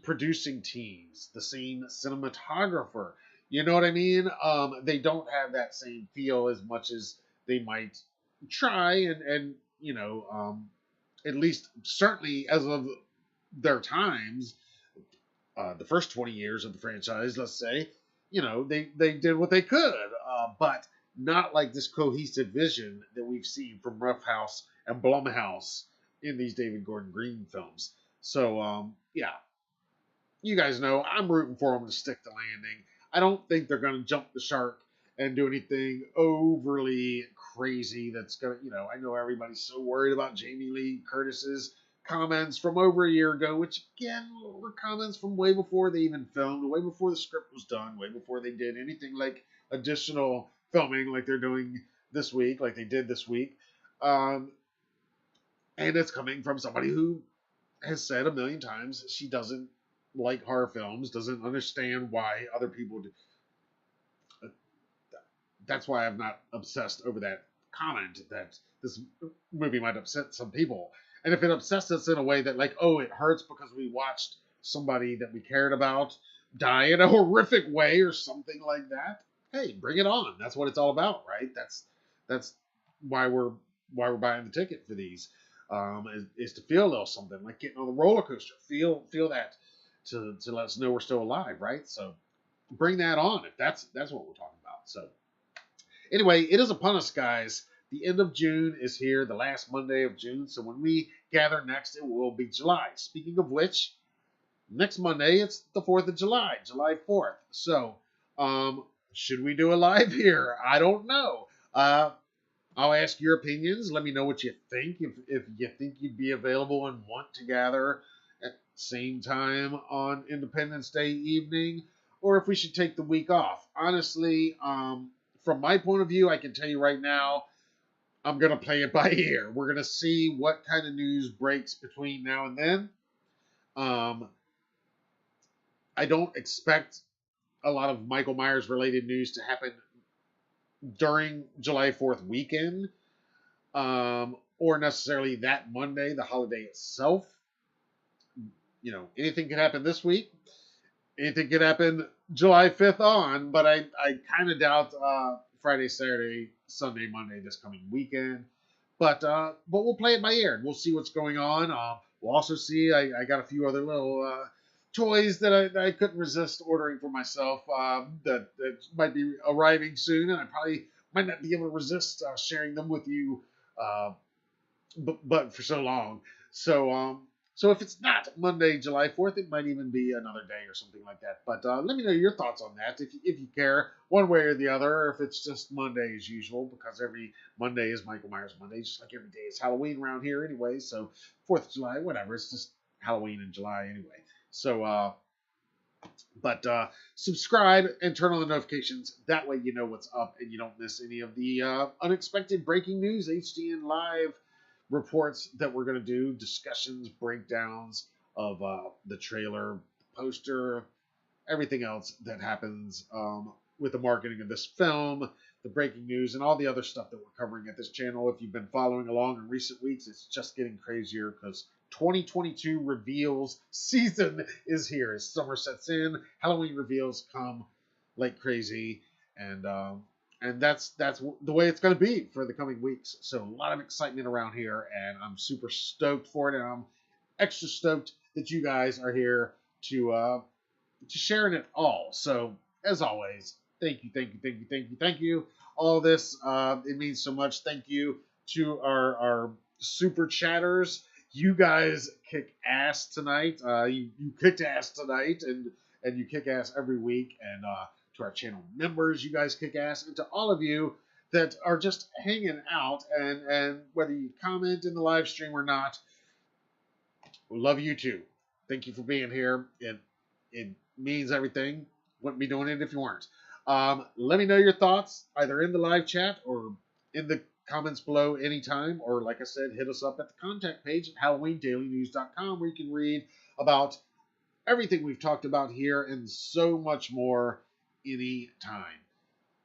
producing teams, the same cinematographer. You know what I mean? They don't have that same feel as much as they might try and at least certainly as of their times, the first 20 years of the franchise, let's say, they did what they could, but not like this cohesive vision that we've seen from Roughhouse and Blumhouse in these David Gordon Green films. So, yeah, you guys know I'm rooting for them to stick the landing. I don't think they're going to jump the shark and do anything overly crazy that's going to, I know everybody's so worried about Jamie Lee Curtis's comments from over a year ago, which again were comments from way before they even filmed, way before the script was done, way before they did anything like additional filming like they're doing this week, like they did this week. And it's coming from somebody who has said a million times she doesn't like horror films, doesn't understand why other people do. That's why I'm not obsessed over that comment that this movie might upset some people. And if it upsets us in a way that, like, oh, it hurts because we watched somebody that we cared about die in a horrific way or something like that, hey, bring it on. That's what it's all about, right? That's why we're buying the ticket for these, is to feel a little something, like getting on the roller coaster. Feel that to let us know we're still alive, right? So bring that on if that's what we're talking about. So anyway, it is upon us, guys. The end of June is here, the last Monday of June. So when we gather next, it will be July. Speaking of which, next Monday, it's the 4th of July, July 4th. So, should we do a live here? I don't know. I'll ask your opinions. Let me know what you think. If you think you'd be available and want to gather at the same time on Independence Day evening, or if we should take the week off. Honestly, from my point of view, I can tell you right now, I'm going to play it by ear. We're going to see what kind of news breaks between now and then. I don't expect a lot of Michael Myers related news to happen during July 4th weekend, or necessarily that Monday, the holiday itself. Anything could happen this week. Anything could happen July 5th on, but I kind of doubt Friday, Saturday, Sunday, Monday this coming weekend. But we'll play it by ear and we'll see what's going on. We'll also see, I got a few other little toys that I couldn't resist ordering for myself that might be arriving soon, and I probably might not be able to resist sharing them with you, uh, but for so long. So so if it's not Monday, July 4th, it might even be another day or something like that. But let me know your thoughts on that if you care, one way or the other, or if it's just Monday as usual, because every Monday is Michael Myers Monday, just like every day is Halloween around here anyway. So 4th of July, whatever, it's just Halloween in July anyway. So but subscribe and turn on the notifications. That way you know what's up and you don't miss any of the unexpected breaking news, HDN Live reports that we're going to do, discussions, breakdowns of the trailer, poster, everything else that happens with the marketing of this film, the breaking news, and all the other stuff that we're covering at this channel. If you've been following along in recent weeks, it's just getting crazier because 2022 reveals season is here. As summer sets in, Halloween reveals come like crazy, and that's the way it's going to be for the coming weeks. So a lot of excitement around here, and I'm super stoked for it, and I'm extra stoked that you guys are here to sharing it all. So as always, thank you. All this it means so much. Thank you to our super chatters. You guys kick ass tonight. You kicked ass tonight, and you kick ass every week. And to our channel members, you guys kick ass, and to all of you that are just hanging out, and whether you comment in the live stream or not, we love you too. Thank you for being here. It means everything. Wouldn't be doing it if you weren't. Let me know your thoughts either in the live chat or in the comments below anytime, or like I said, hit us up at the contact page at HalloweenDailyNews.com, where you can read about everything we've talked about here and so much more anytime.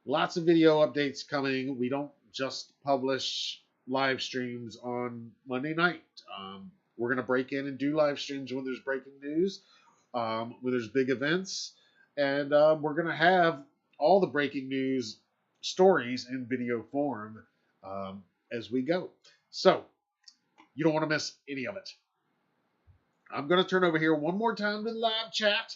Lots of video updates coming. We don't just publish live streams on Monday night. We're going to break in and do live streams when there's breaking news, when there's big events, and we're going to have all the breaking news stories in video form as we go. So you don't want to miss any of it. I'm going to turn over here one more time to the live chat,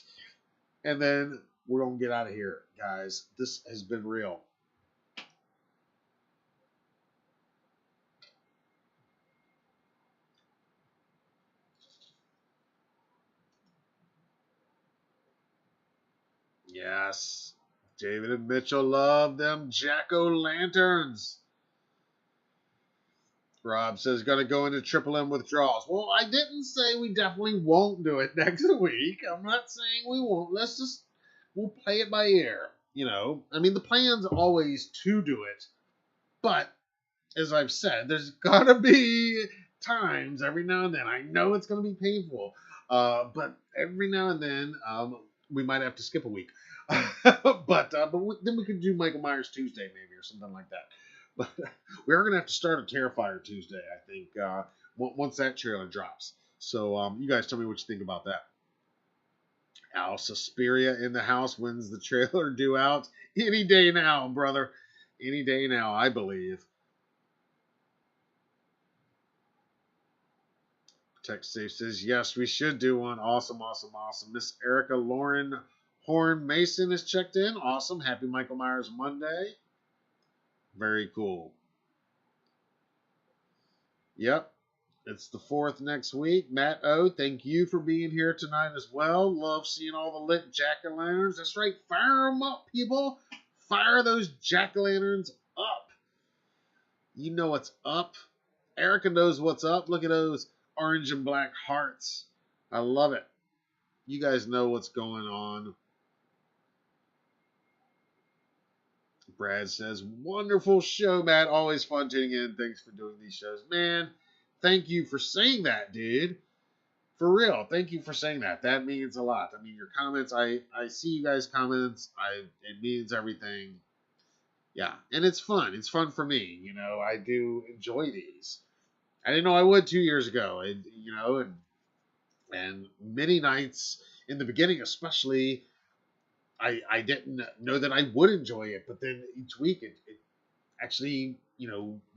and then we're going to get out of here, guys. This has been real. Yes. David and Mitchell love them jack-o'-lanterns. Rob says, going to go into Triple M withdrawals. Well, I didn't say we definitely won't do it next week. I'm not saying we won't. We'll play it by ear. You know, I mean, the plan's always to do it. But, as I've said, there's got to be times every now and then. I know it's going to be painful. But every now and then, we might have to skip a week. but then we could do Michael Myers Tuesday maybe or something like that. But we are going to have to start a Terrifier Tuesday, I think, once that trailer drops. So you guys tell me what you think about that. Al Suspiria in the house. When's the trailer due out? Any day now, brother. Any day now, I believe. Text Safe says, yes, we should do one. Awesome. Miss Erica Lauren Horn Mason is checked in. Awesome. Happy Michael Myers Monday. Very cool. Yep. It's the 4th next week. Matt O, thank you for being here tonight as well. Love seeing all the lit jack-o'-lanterns. That's right. Fire them up, people. Fire those jack-o'-lanterns up. You know what's up. Erica knows what's up. Look at those orange and black hearts. I love it. You guys know what's going on. Brad says, wonderful show, Matt. Always fun tuning in. Thanks for doing these shows. Man, thank you for saying that, dude. For real. Thank you for saying that. That means a lot. I mean, your comments, I see you guys' comments. It means everything. Yeah, and it's fun. It's fun for me. You know, I do enjoy these. I didn't know I would 2 years ago. And many nights in the beginning, especially, I didn't know that I would enjoy it, but then each week it actually,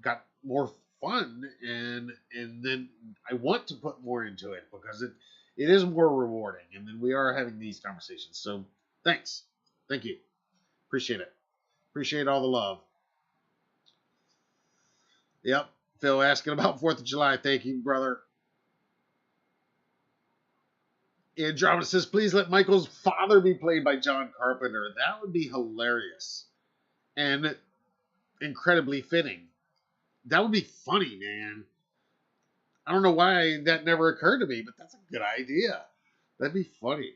got more fun, and then I want to put more into it because it is more rewarding, and then we are having these conversations. So thanks. Thank you. Appreciate it. Appreciate all the love. Yep. Phil asking about 4th of July. Thank you, brother. Andromeda says, please let Michael's father be played by John Carpenter. That would be hilarious and incredibly fitting. That would be funny, man. I don't know why that never occurred to me, but that's a good idea. That'd be funny.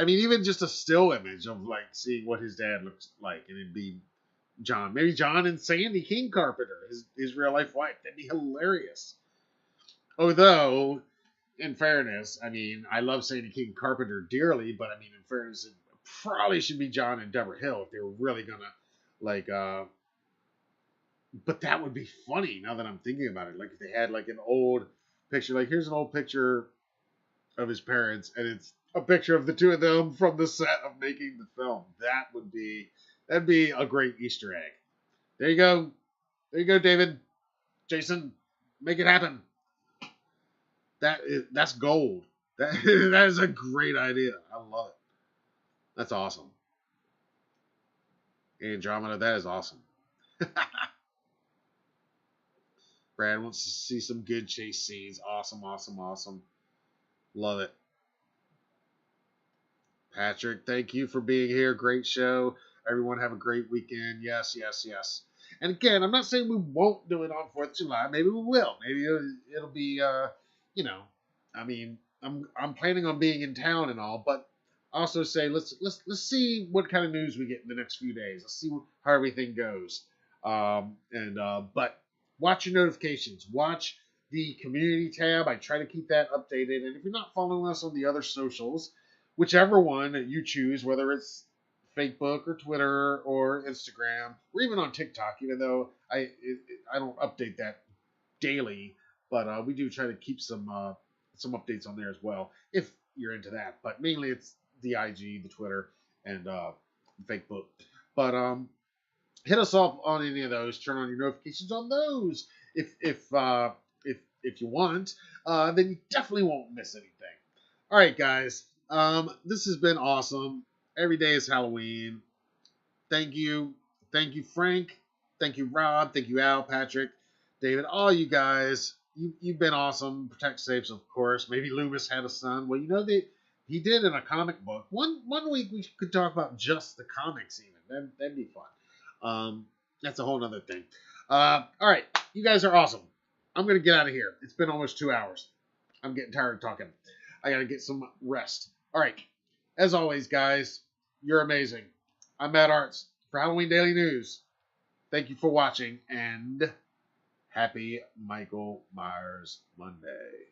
I mean, even just a still image of like seeing what his dad looks like, and it'd be John. Maybe John and Sandy King Carpenter, his real life wife. That'd be hilarious. Although, in fairness, I mean, I love Sandy King Carpenter dearly, but I mean, in fairness, it probably should be John and Deborah Hill if they were really gonna like. But that would be funny now that I'm thinking about it. Like if they had like an old picture, like here's an old picture of his parents, and it's a picture of the two of them from the set of making the film. That'd be a great Easter egg. There you go. There you go, David. Jason, make it happen. That's gold. That is a great idea. I love it. That's awesome. Andromeda, that is awesome. Brad wants to see some good chase scenes. Awesome, awesome, awesome. Love it. Patrick, thank you for being here. Great show. Everyone have a great weekend. Yes, yes, yes. And again, I'm not saying we won't do it on 4th of July. Maybe we will. Maybe it'll be, you know, I mean, I'm planning on being in town and all, but also say let's see what kind of news we get in the next few days. Let's see how everything goes. But watch your notifications. Watch the community tab. I try to keep that updated. And if you're not following us on the other socials, whichever one you choose, whether it's Facebook or Twitter or Instagram or even on TikTok, even though I don't update that daily, but we do try to keep some updates on there as well if you're into that. But mainly it's the IG, the Twitter, and Facebook. But hit us up on any of those. Turn on your notifications on those if you want. Then you definitely won't miss anything. All right, guys. This has been awesome. Every day is Halloween. Thank you, Frank. Thank you, Rob. Thank you, Al, Patrick, David, all you guys. You've been awesome. Protect saves, of course. Maybe Loomis had a son. Well, you know that he did in a comic book. One week we could talk about just the comics even. That'd be fun. That's a whole other thing. All right, you guys are awesome. I'm gonna get out of here. It's been almost 2 hours. I'm getting tired of talking. I gotta get some rest. All right. As always, guys, you're amazing. I'm Matt Arts for Halloween Daily News. Thank you for watching, and happy Michael Myers Monday.